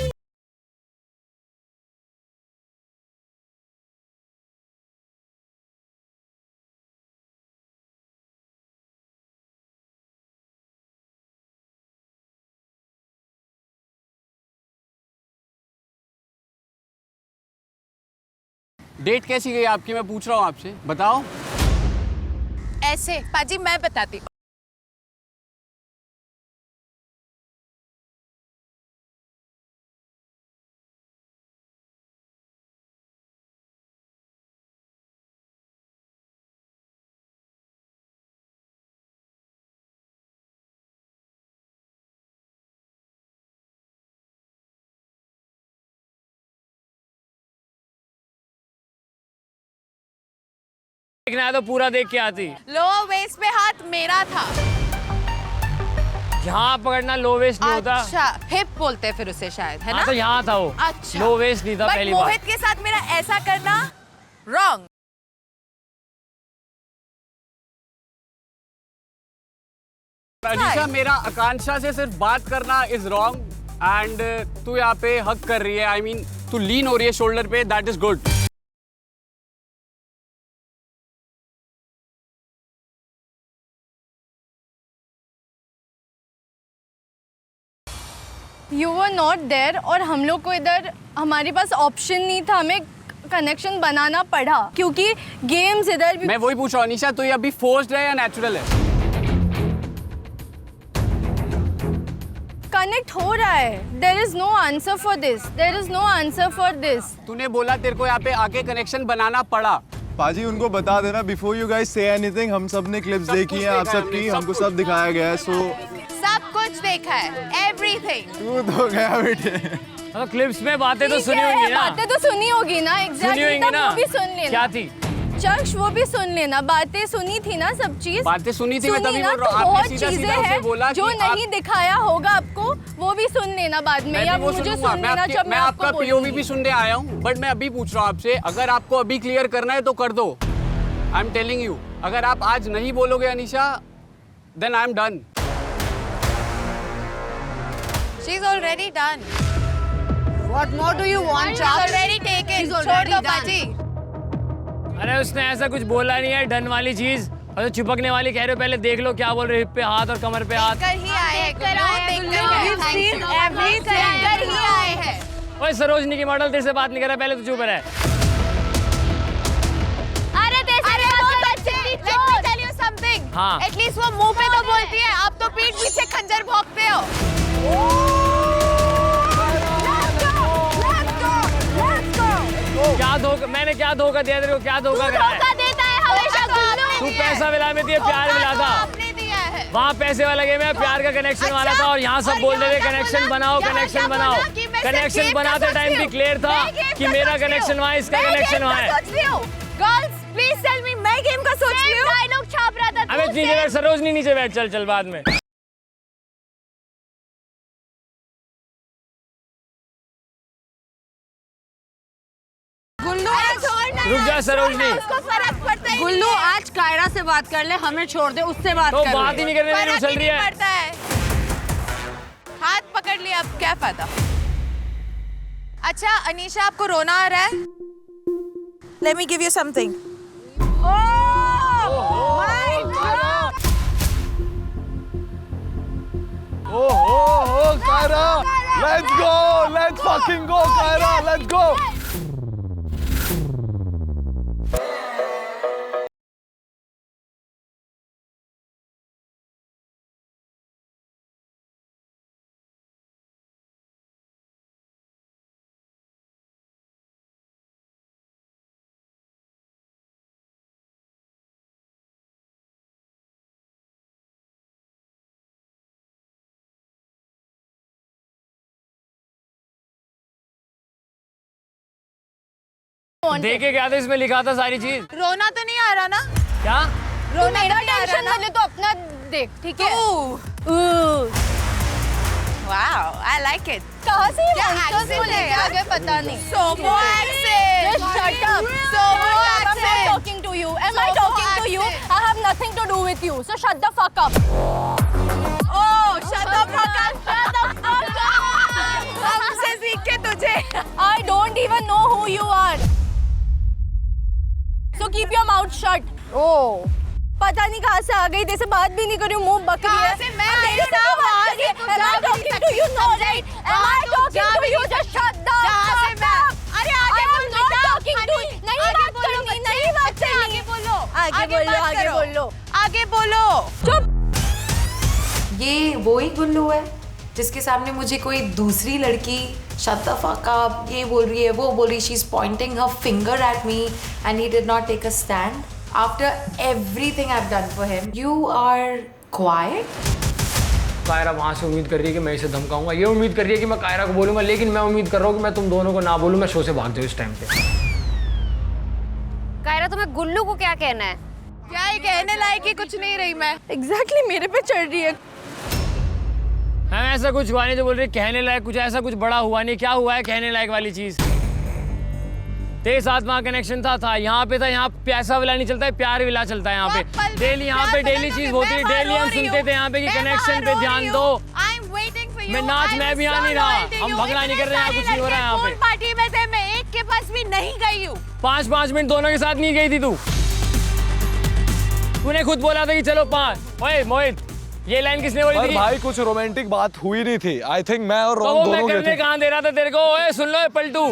डेट कैसी गई आपकी, मैं पूछ रहा हूँ आपसे, बताओ. ऐसे पाजी मैं बताती हूँ. देखना है तो पूरा देख के आती. लोअर वेस्ट पे हाथ मेरा था. यहाँ पकड़ना लो वेस्ट नहीं होता. अच्छा, हिप बोलते हैं फिर उसे शायद, है ना? हाँ, तो यहाँ था वो. अच्छा, लो वेस्ट नहीं था पहली बार. मोहित के साथ मेरा ऐसा करना रॉन्ग. अनीशा, मेरा आकांक्षा से सिर्फ बात करना इज रॉन्ग एंड तू यहाँ पे हक कर रही है. आई मीन तू लीन हो रही है शोल्डर पे, that is good. You were not there और हम लोग को इधर हमारे पास ऑप्शन नहीं था, हमें कनेक्शन बनाना पड़ा क्योंकि गेम्स इधर भी. मैं वही पूछ रहा हूँ अनीशा, तो ये अभी फोर्स्ड है या नेचुरल है? कनेक्ट हो रहा है. There is no answer for this. There is no answer for this. तूने बोला तेरे को यहाँ पे आके कनेक्शन बनाना पड़ा. पाजी उनको बता देना before you guys say anything. हम सब ने क्लिप्स देखी हैं आप सबकी, हमको सब दिखाया गया है. सो सब कुछ कुछ देखा है, एवरीथिंग। तू तो गया बेटे। मतलब क्लिप्स में बातें तो सुनी होंगी ना, बातें तो सुनी होगी ना, एग्जैक्टली, तब वो भी सुन लेना। क्या थी चक्ष, वो भी सुन लेना, बातें सुनी थी ना, सब चीज बातें सुनी थी, मैं तभी ना, बोल रहा हूँ, तो आपने बहुत सीधा चीजें सीधा उसे हैं बोला जो कि नहीं दिखाया होगा आपको, वो भी सुन लेना बाद में, या मुझे सुन लेना जब मैं आपका पीओवी भी सुनने आया हूँ, बट मैं अभी पूछ रहा हूँ आपसे, अगर आपको अभी क्लियर करना है तो कर दो। आई एम टेलिंग यू, अगर आप आज नहीं बोलोगे Anisha, then I am done. She's already done. What more do you want? She's already taken. छोड़ दो पाजी। अरे उसने ऐसा कुछ बोला नहीं है, डन वाली चीज। और जो चिपकने वाली कह रहे हो, पहले देख लो क्या बोल रहे हो, हिप पे हाथ और कमर पे हाथ। देखकर ही आए हैं। ओए सरोजनी की मॉडल तेरे से बात नहीं कर रहा, पहले तो चुप रह। हाँ। एटलीस्ट वो मुंह पे तो बोलती है, आप तो पीठ पीछे खंजर भोंकते हो। क्या धोखा, मैंने क्या धोखा दिया तेरे को, क्या धोखा करा है? देता है हमेशा गुल्लू। तू पैसा मिला में दिया, प्यार मिला था। वहाँ पैसे वाला गेम है, प्यार का कनेक्शन वाला था, और यहाँ सब बोल रहे थे कनेक्शन बनाओ, कनेक्शन बनाओ। कनेक्शन बनाते टाइम भी क्लियर था कि मेरा कनेक्शन वहाँ, इसका कनेक्शन वहाँ है। गर्ल्स प्लीज टेल मी, मैं गेम का सोच रही हूँ। डायलॉग छाप रहा था। अबे नीचे बैठ सरोजनी, नीचे बैठ, चल चल बाद में। रुक जा सरोजनी। फर्क पड़ता है। गुल्लू आज कायरा से बात कर ले, हमें छोड़ दे, उससे बात तो कर ले। बात ही नहीं करने दे रही, उछल रही है। पड़ता है। हाथ पकड़ लिया, अब क्या फायदा। अच्छा अनीशा, आपको रोना आ रहा है? Let me give you something. Oh, Kaira! Let's go! Let's fucking go, Kaira! Let's go! देखे क्या था इसमें, लिखा था सारी चीज। रोना तो नहीं आ रहा ना? क्या रोना मेरा नहीं आ रहा टेंशन ना? मत ले, तो अपना देख, ठीक है? Wow, I like it. कहाँ से ये क्या monsters accent को है लेके यार? आ गए पता नहीं। Sobo accent. Just shut up. Sobo I'm not accent. talking to you. Am I Sobo talking to you? accent. I have nothing to do with you. So shut the fuck up. Oh, shut the fuck up. Shut the fuck up. हमसे सीख के तुझे। I don't even know who you are. So keep your mouth shut. Oh. पता नहीं कहाँ से आ गई, जैसे बात भी नहीं कर रही हूँ, मुंह बक रही है। कहाँ से मैं तेरे साथ बात कर रही हूँ? Am I talking to you? No, right? Am I talking to you? Just shut the fuck up. अरे आगे बोल I am not talking to you. नहीं बात करूँगी, नहीं बात करनी। आगे बोलो। आगे बोलो। आगे बोलो। चुप। ये वो ही गुल्लू है जिसके सामने मुझे कोई दूसरी लड़की शट द फक अप ये बोल रही है, वो बोल रही, she is pointing her finger at me and he did not take a stand after everything I have done for him. You are quiet. Kaira वहाँ से उम्मीद कर रही है कि मैं इसे धमकाऊंगा, ये उम्मीद कर रही है कि मैं कायरा को बोलूंगा, लेकिन मैं उम्मीद कर रहा हूँ कि मैं तुम दोनों को ना बोलूँ, मैं शो से भाग जाऊँ इस टाइम पे। कायरा तुम्हें गुल्लू को क्या कहना है? क्या ये कहने लायक ही कुछ नहीं रही मैं। Exactly मेरे पे चढ़ रही है। हाँ ऐसा कुछ हुआ नहीं जो बोल रही, कहने लायक कुछ ऐसा कुछ बड़ा हुआ नहीं। क्या हुआ है कहने लायक वाली चीज? तेरे साथ वहाँ कनेक्शन था, यहाँ पे था, यहाँ पैसा विला नहीं चलता है, प्यार विला चलता है यहाँ पे। डेली यहाँ पे डेली चीज होती है, डेली हम सुनते थे यहाँ पे कि कनेक्शन पे ध्यान दो। मैं नाच मैं भी आ नहीं रहा, हम भगना नहीं कर रहे हैं, कुछ नहीं हो रहा है यहाँ पे। पार्टी में थे, मैं एक के पास भी नहीं गई हूँ। 5-5 मिनट दोनों के साथ नहीं गई थी तू। तूने खुद बोला था कि चलो 5। ओए मोहित, ये लाइन किसने बोली थी? भाई कुछ रोमांटिक बात हुई नहीं थी। आई थिंक मैं और तो रोम वो दोनों मैं गए करने थे। कहाँ दे रहा था तेरे को? ओए सुन लो पलटू,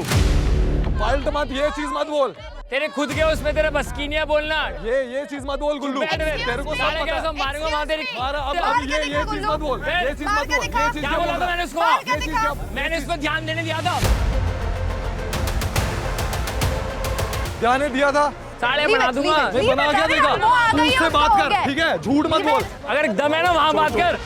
पलट मत, ये चीज मत बोल। तेरे खुद के उसमें तेरा बस्कीनिया बोलना। ये चीज मत बोल गुल्लू, तेरे को सब पता है। मारूंगा वहाँ तेरी। अब ये चीज मत बोल, ये चीज मत बोल, ये चीज क्या बोला था मैंने उसको? मैंने उसको ध्यान देने दिया था। ध्यान दिया था, साले बना दूंगा। नहीं बना क्या देगा? तू उससे बात कर, ठीक है? झूठ मत बोल। अगर दम है ना वहाँ बात कर।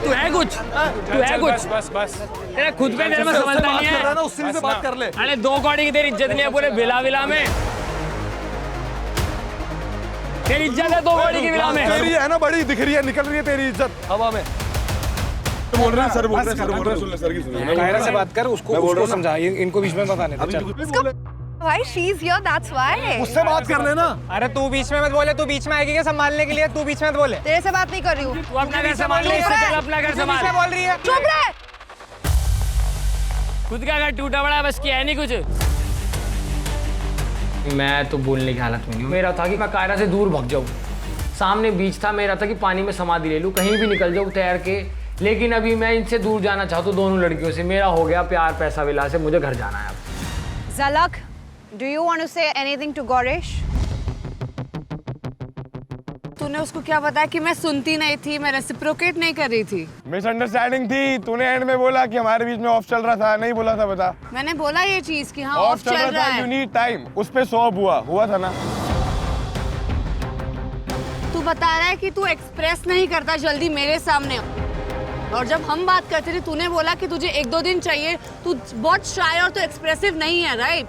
तू है कुछ, तू है कुछ, बस बस तेरा खुद पे तेरे में समझता नहीं है। उससे भी बात कर ले। अरे 2 कौड़ी की तेरी इज्जत नहीं है पूरे विला विला में, तेरी इज्जत है 2 कौड़ी की विला में। तेरी है ना बड़ी दिख रही है, निकल रही है तेरी इज्जत हवा में। बोल रहे हैं सर, बोल रहे हैं सर, बोल रहे हैं, सुन ले सर की सुन ले। कायरा से बात कर, उसको समझा, इनको बीच में बताने दे। चल Why she's here? That's why. उससे बात कर लेना। अरे तू बीच में मत बोले, तू बीच में आएगी क्या संभालने के लिए? तू बीच में मत बोले। तेरे से बात नहीं कर रही हूँ। तू अपना घर संभाल ले, इससे चल अपना घर संभाल। बोल रही है। चुप रह। खुद का घर टूटा पड़ा है, बस किया है नहीं कुछ। मैं तो बोलने की हालत में नहीं हूँ। मेरा था कि मैं कायरा से दूर भाग जाऊँ, सामने बीच था मेरा था कि पानी में समाधि ले लूँ, कहीं भी निकल जाऊँ तैर के। लेकिन अभी मैं इनसे दूर जाना चाहता हूँ, दोनों लड़कियों से। मेरा हो गया प्यार पैसा विलास से, मुझे घर जाना है अब। Zalak, do you want to say anything to Gorish? तूने उसको क्या बताया कि मैं सुनती नहीं थी, मैं रेसिप्रोकेट नहीं कर रही थी। मिसअंडरस्टैंडिंग थी, तूने एंड में बोला कि हमारे बीच में ऑफ चल रहा था, नहीं बोला था बता। मैंने बोला ये चीज कि हाँ ऑफ चल रहा था, यू नीड टाइम, उस पे 100 हुआ था ना। तू बता रहा है कि तू एक्सप्रेस नहीं करता जल्दी मेरे सामने, और जब हम बात करते थे तूने बोला कि तुझे 1-2 दिन चाहिए, तू बहुत शाय और तू एक्सप्रेसिव नहीं है, राइट?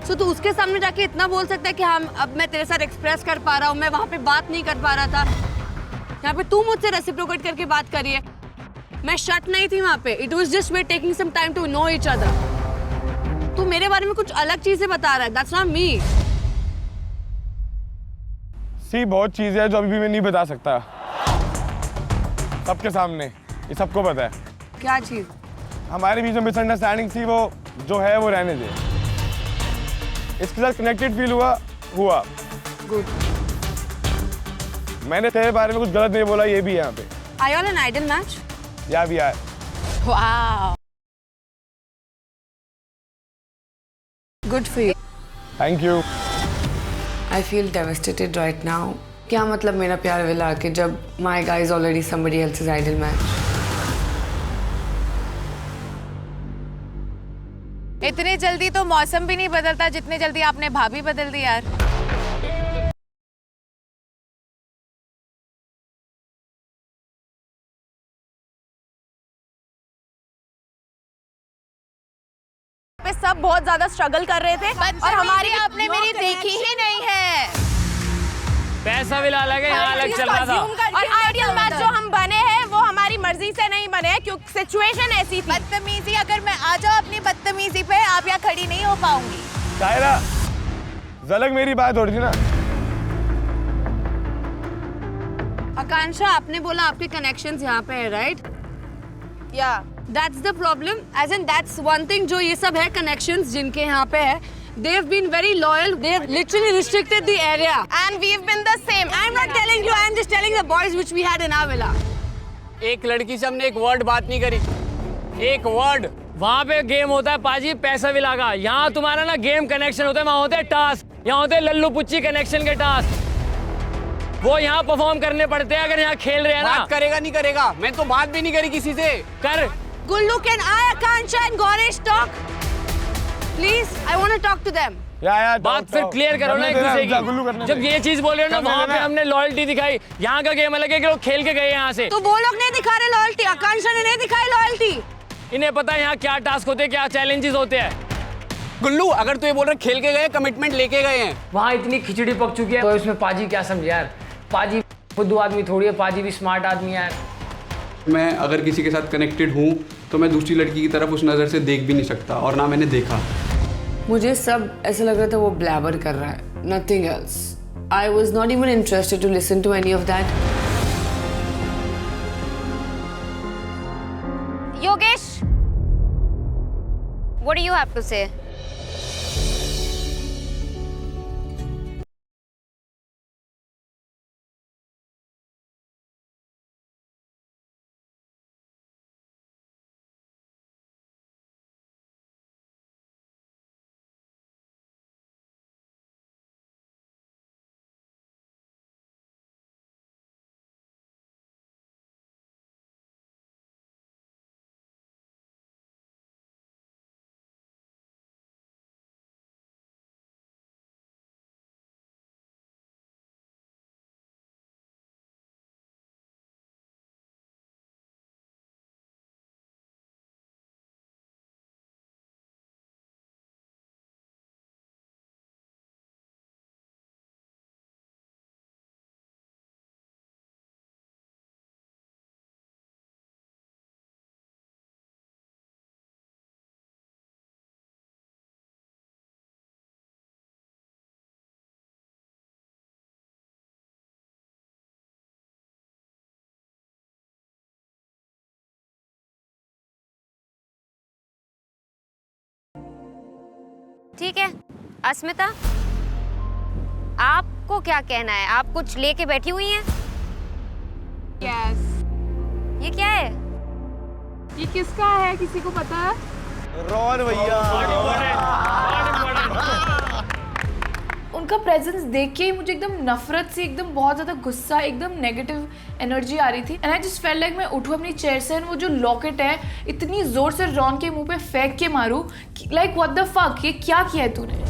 सो तू उसके सामने जाके इतना बोल सकता है कि हाँ अब मैं तेरे साथ एक्सप्रेस कर पा रहा हूँ, मैं वहाँ पे बात नहीं कर पा रहा था। यहाँ पे तू मुझसे रेसिप्रोकेट करके बात करी है, मैं शट नहीं थी वहाँ पे। It was just we taking some time to know each other. तू मेरे बारे में कुछ अलग चीजें बता रहा है, दैट्स नॉट मी। सी बहुत चीजें हैं जो अभी भी मैं नहीं बता सकता सबके सामने, ये सबको पता है। क्या चीज? हमारे बीच में मिसअंडरस्टैंडिंग थी, वो जो है वो रहने दे। इसके साथ कनेक्टेड फील हुआ गुड। मैंने तेरे बारे में कुछ गलत नहीं बोला, ये भी है यहाँ पे। Are you on an idol match? या भी यार। Wow. Good for you. Thank you. I feel devastated right now. क्या मतलब मेरा प्यार विला के जब my guy is already somebody else's idol match. इतनी जल्दी तो मौसम भी नहीं बदलता जितने जल्दी आपने भाभी बदल दी यार। पे सब बहुत ज्यादा स्ट्रगल कर रहे थे और हमारी आपने मेरी देखी ही नहीं है। पैसा विला अलग है, यहाँ अलग चल रहा था। और आइडियल मैच जो हम बने हैं वो हमारी मर्जी से नहीं बने हैं, क्योंकि सिचुएशन ऐसी थी। बदतमीजी, अगर मैं आ जाऊँ अपनी बदतमीजी पे, आप यहाँ खड़ी नहीं हो पाऊंगी। कायरा, ज़लक मेरी बात हो रही थी ना। आकांक्षा, आपने बोला आपके कनेक्शंस यहाँ पे है, राइट? या that's the problem, as in that's one thing. जो ये सब है कनेक्शंस जिनके यहाँ पे है, they have been very loyal, they have literally restricted the area and we've been the same. I'm not telling you, I'm just telling the boys which we had in our villa. एक लड़की से हमने एक word बात नहीं करी, एक word. वहाँ पे गेम होता है पाजी पैसा विला का, यहाँ तुम्हारा ना गेम कनेक्शन होता है, वहाँ होते हैं टास्क, यहाँ होते हैं लल्लू पुच्ची कनेक्शन के टास्क। वो यहाँ परफॉर्म करने पड़ते हैं अगर यहाँ खेल रहे हैं ना। बात करेगा नहीं करेगा, मैं तो बात भी नहीं करी किसी से। कर। Gullu, can I, Akansha and Goresh talk? Please, I want to talk to them. बात फिर क्लियर करो ना एक दूसरे की। जब ये चीज बोल रहे हो ना, वहाँ पे हमने लॉयल्टी दिखाई, यहाँ का गेम अलग है कि लोग खेल के गए यहाँ से। तो वो लोग नहीं दिखा रहे लॉयल्टी, आकांक्षा ने नहीं दिखाई लॉयल्टी। इन्हें पता है यहाँ क्या टास्क होते हैं, क्या चैलेंजेस होते हैं। गुल्लू, अगर तू ये बोल रहे खेल के गए, कमिटमेंट लेके गए हैं, वहाँ इतनी खिचड़ी पक चुकी है तो इसमें पाजी क्या समझे यार। पाजी बुद्धू आदमी थोड़ी है, पाजी भी स्मार्ट आदमी है यार। मैं अगर किसी के साथ कनेक्टेड हूँ तो मैं दूसरी लड़की की तरफ उस नज़र से देख भी नहीं सकता, और ना मैंने देखा। मुझे सब ऐसा लग रहा था वो ब्लैबर कर रहा है, nothing else. I was not even interested to listen to any of that. Yogesh, what do you have to say? ठीक है अस्मिता, आपको क्या कहना है? आप कुछ लेके बैठी हुई हैं? यस। ये क्या है? ये किसका है, किसी को पता है? रॉन भैया। उनका प्रेजेंस देख के ही मुझे एकदम नफरत सी, एकदम बहुत ज़्यादा गुस्सा, एकदम नेगेटिव एनर्जी आ रही थी। And I just felt like मैं उठूँ अपनी चेयर से, वो जो लॉकेट है इतनी ज़ोर से रॉन के मुंह पे फेंक के मारूँ, लाइक व्हाट द फक, ये क्या किया है तूने?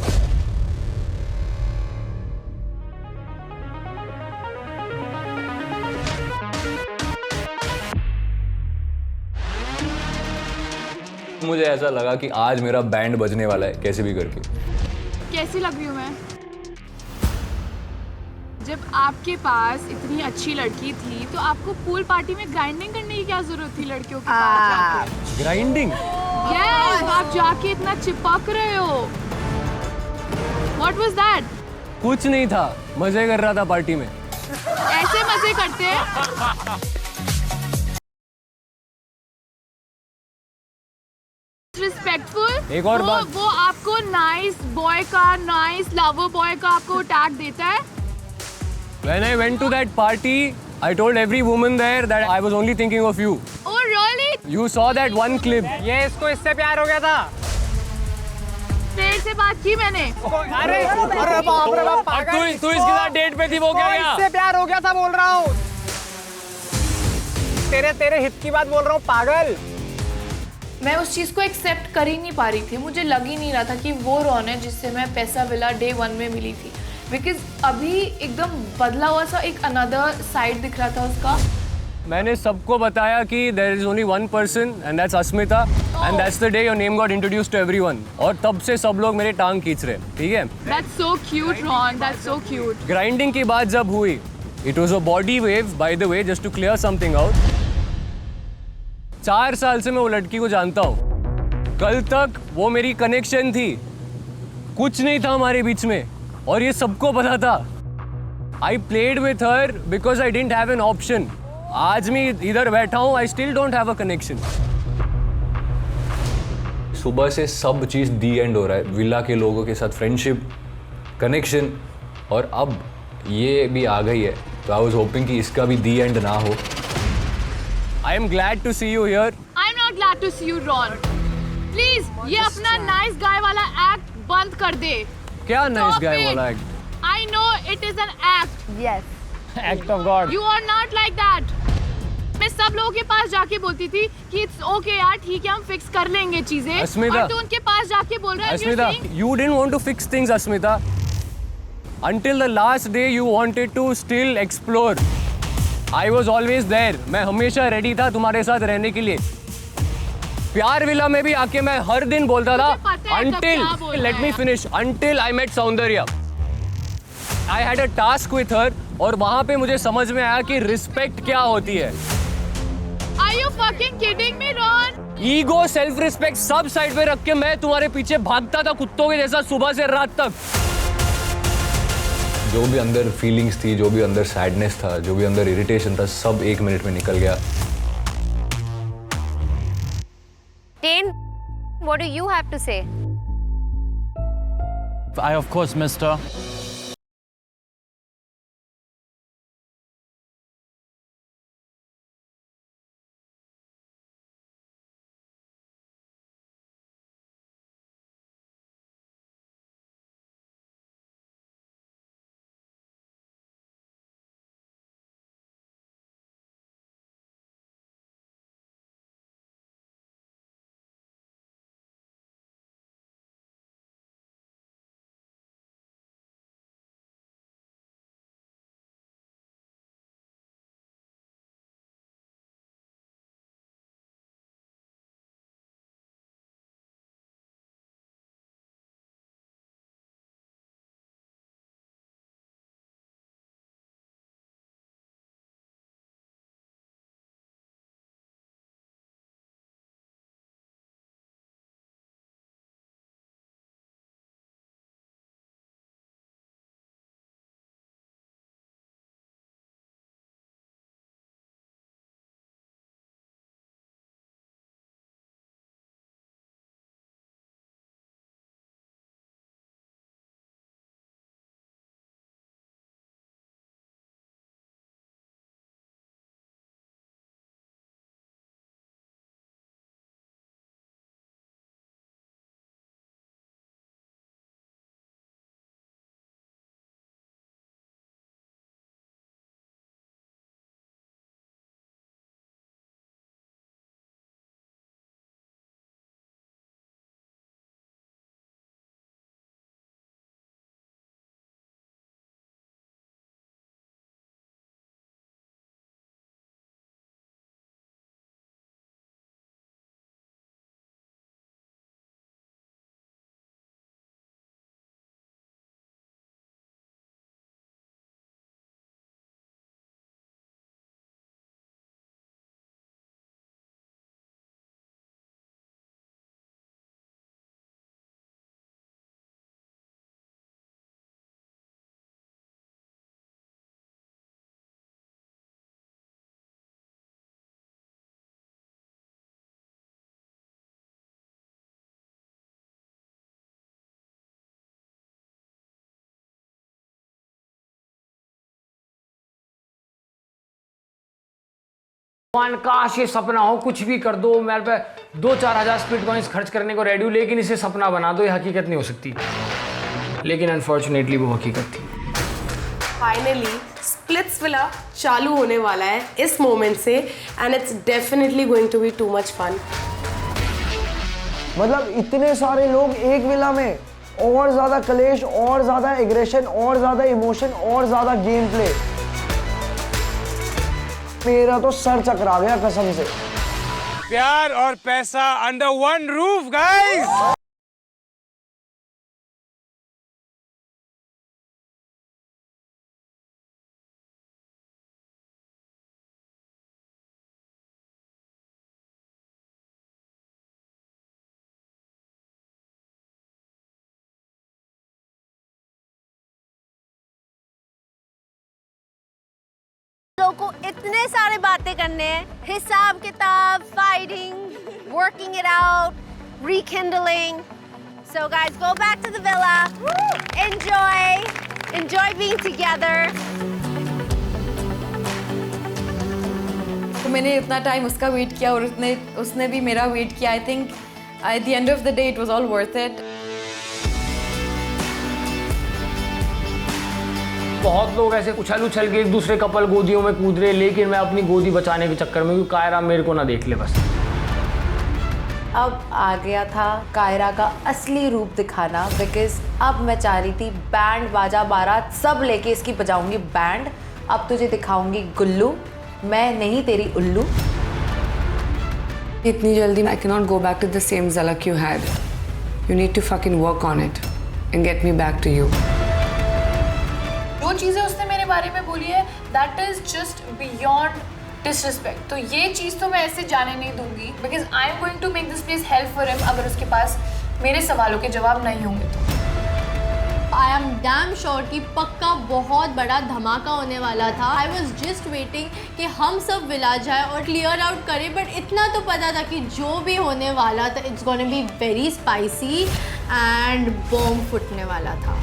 मुझे ऐसा लगा कि आज मेरा बैंड बजने वाला है कैसे भी करके। कैसी लग रही हूँ मैं? जब आपके पास इतनी अच्छी लड़की थी तो आपको पूल पार्टी में ग्राइंडिंग करने की क्या जरूरत थी लड़कियों के पास जाके? ग्राइंडिंग? यस, आप जाके इतना चिपक रहे हो। What was that? कुछ नहीं था, मजे कर रहा था पार्टी में। ऐसे मजे करते हैं? रिस्पेक्टफुल। एक और बात। वो आपको नाइस बॉय का, नाइस लवर बॉय का आपको टैग देता है। When I went to that party, I told every woman there that I was only thinking of you. Oh really? You saw that one clip. ये इसको इससे प्यार हो गया था। तेरे से बात की मैंने। अरे बाप रे बाप, पागल। तू इसके साथ डेट पे थी, वो क्या गया? इससे प्यार हो गया था बोल रहा हूँ। तेरे हित की बात बोल रहा हूँ, पागल। मैं उस चीज़ को एक्सेप्ट कर ही नहीं पा रही थी। मुझे लग ही नहीं रहा था कि वो रॉन है जिससे मैं पैसा विला डे 1 में मिली थी, बिकॉज अभी एकदम बदला हुआ सा एक अनदर साइड दिख रहा था उसका। मैंने सबको बताया कि there is only one person and that's Asmita and that's the day your name got introduced to everyone. और तब से सब लोग मेरे टांग खींच रहे, ठीक है? That's so cute, Ron. That's so cute. Grinding की बात जब हुई, it was a body wave, by the way, just to clear something out. 4 साल से मैं वो लड़की को जानता हूँ। कल तक वो मेरी कनेक्शन थी, कुछ नहीं था हमारे बीच में, और ये सबको पता था। I played with her because I didn't have an option. आज मैं इधर बैठा हूँ, I still don't have a connection. सुबह से सब चीज़ दी एंड हो रहा है, विला के लोगों के साथ फ्रेंडशिप, कनेक्शन, और अब ये भी आ गई है, तो आई वॉज होपिंग कि इसका भी दी एंड ना हो। I am glad to see you here. I'm not glad to see you, Ron. Please, ये अपना nice guy वाला act बंद कर दे। क्या nice Stop guy it. वाला act? I know it is an act. Yes. Act of God. You are not like that. मैं सब लोगों के पास जाके बोलती थी कि it's okay यार, ठीक है हम फिक्स कर लेंगे चीजें। अस्मिता। और तू उनके पास जाके बोल रहा है Asmita, you didn't want to fix things, Asmita. Until the last day, you wanted to still explore. I was always there. मैं हमेशा ready था तुम्हारे साथ रहने के लिए। प्यार विला में भी आके मैं हर दिन बोलता था until let me finish until I met Soundarya. I had a task with her और वहाँ पे मुझे समझ में आया कि रिस्पेक्ट क्या होती है। Are you fucking kidding me, Ron? Ego, self respect सब साइड पे रख के मैं तुम्हारे पीछे भागता था कुत्तों के जैसा सुबह से रात तक। जो भी अंदर फीलिंग्स थी, जो भी अंदर सैडनेस था, जो भी अंदर इरिटेशन था, सब 1 मिनट में निकल गया। Dane, what do you have to say? I of course missed her. भगवान काश ये सपना हो, कुछ भी कर दो, मेरे पे 2-4 हज़ार स्प्लिट कॉइन्स खर्च करने को रेडी हूँ, लेकिन इसे सपना बना दो, ये हकीकत नहीं हो सकती। लेकिन अनफॉर्चुनेटली वो हकीकत थी। फाइनली स्प्लिट्स विला चालू होने वाला है इस मोमेंट से, and it's definitely going to be too much fun. मतलब इतने सारे लोग एक विला में, और ज्यादा कलेश, और ज्यादा एग्रेशन, और ज्यादा इमोशन, और ज्यादा गेम प्ले। मेरा तो सर चकरा गया कसम से। प्यार और पैसा अंडर वन रूफ गाइस। को इतने सारे बातें करने हैं, हिसाब किताब, fighting, working it out, rekindling. So guys, go back to the villa, enjoy being together. तो मैंने इतना टाइम उसका वेट किया और उसने भी मेरा वेट किया। I think at the end of the day it was all worth it. बहुत लोग ऐसे उछल के एक दूसरे कपल गोदियों में कूद रहे, लेकिन मैं अपनी गोदी बचाने के चक्कर में, क्योंकि कायरा मेरे को ना देख ले बस। अब आ गया था कायरा का असली रूप दिखाना, बिकॉज अब मैं चाह रही थी बैंड बाजा बारात सब लेके इसकी बजाऊंगी बैंड। अब तुझे दिखाऊंगी गुल्लू, मैं नहीं तेरी उल्लू। इतनी जल्दी I cannot go back to the same झलक you had. You need to fucking work on it and get me back to you. जो चीज़ें उसने मेरे बारे में बोली है that is just beyond disrespect. तो ये चीज़ तो मैं ऐसे जाने नहीं दूंगी, because I am going to make this place hell for him अगर उसके पास मेरे सवालों के जवाब नहीं होंगे तो। आई एम डैम श्योर कि पक्का बहुत बड़ा धमाका होने वाला था। आई वॉज जस्ट वेटिंग कि हम सब विला जाए और क्लियर आउट करें, बट इतना तो पता था कि जो भी होने वाला था it's gonna be very spicy and bomb फुटने वाला था।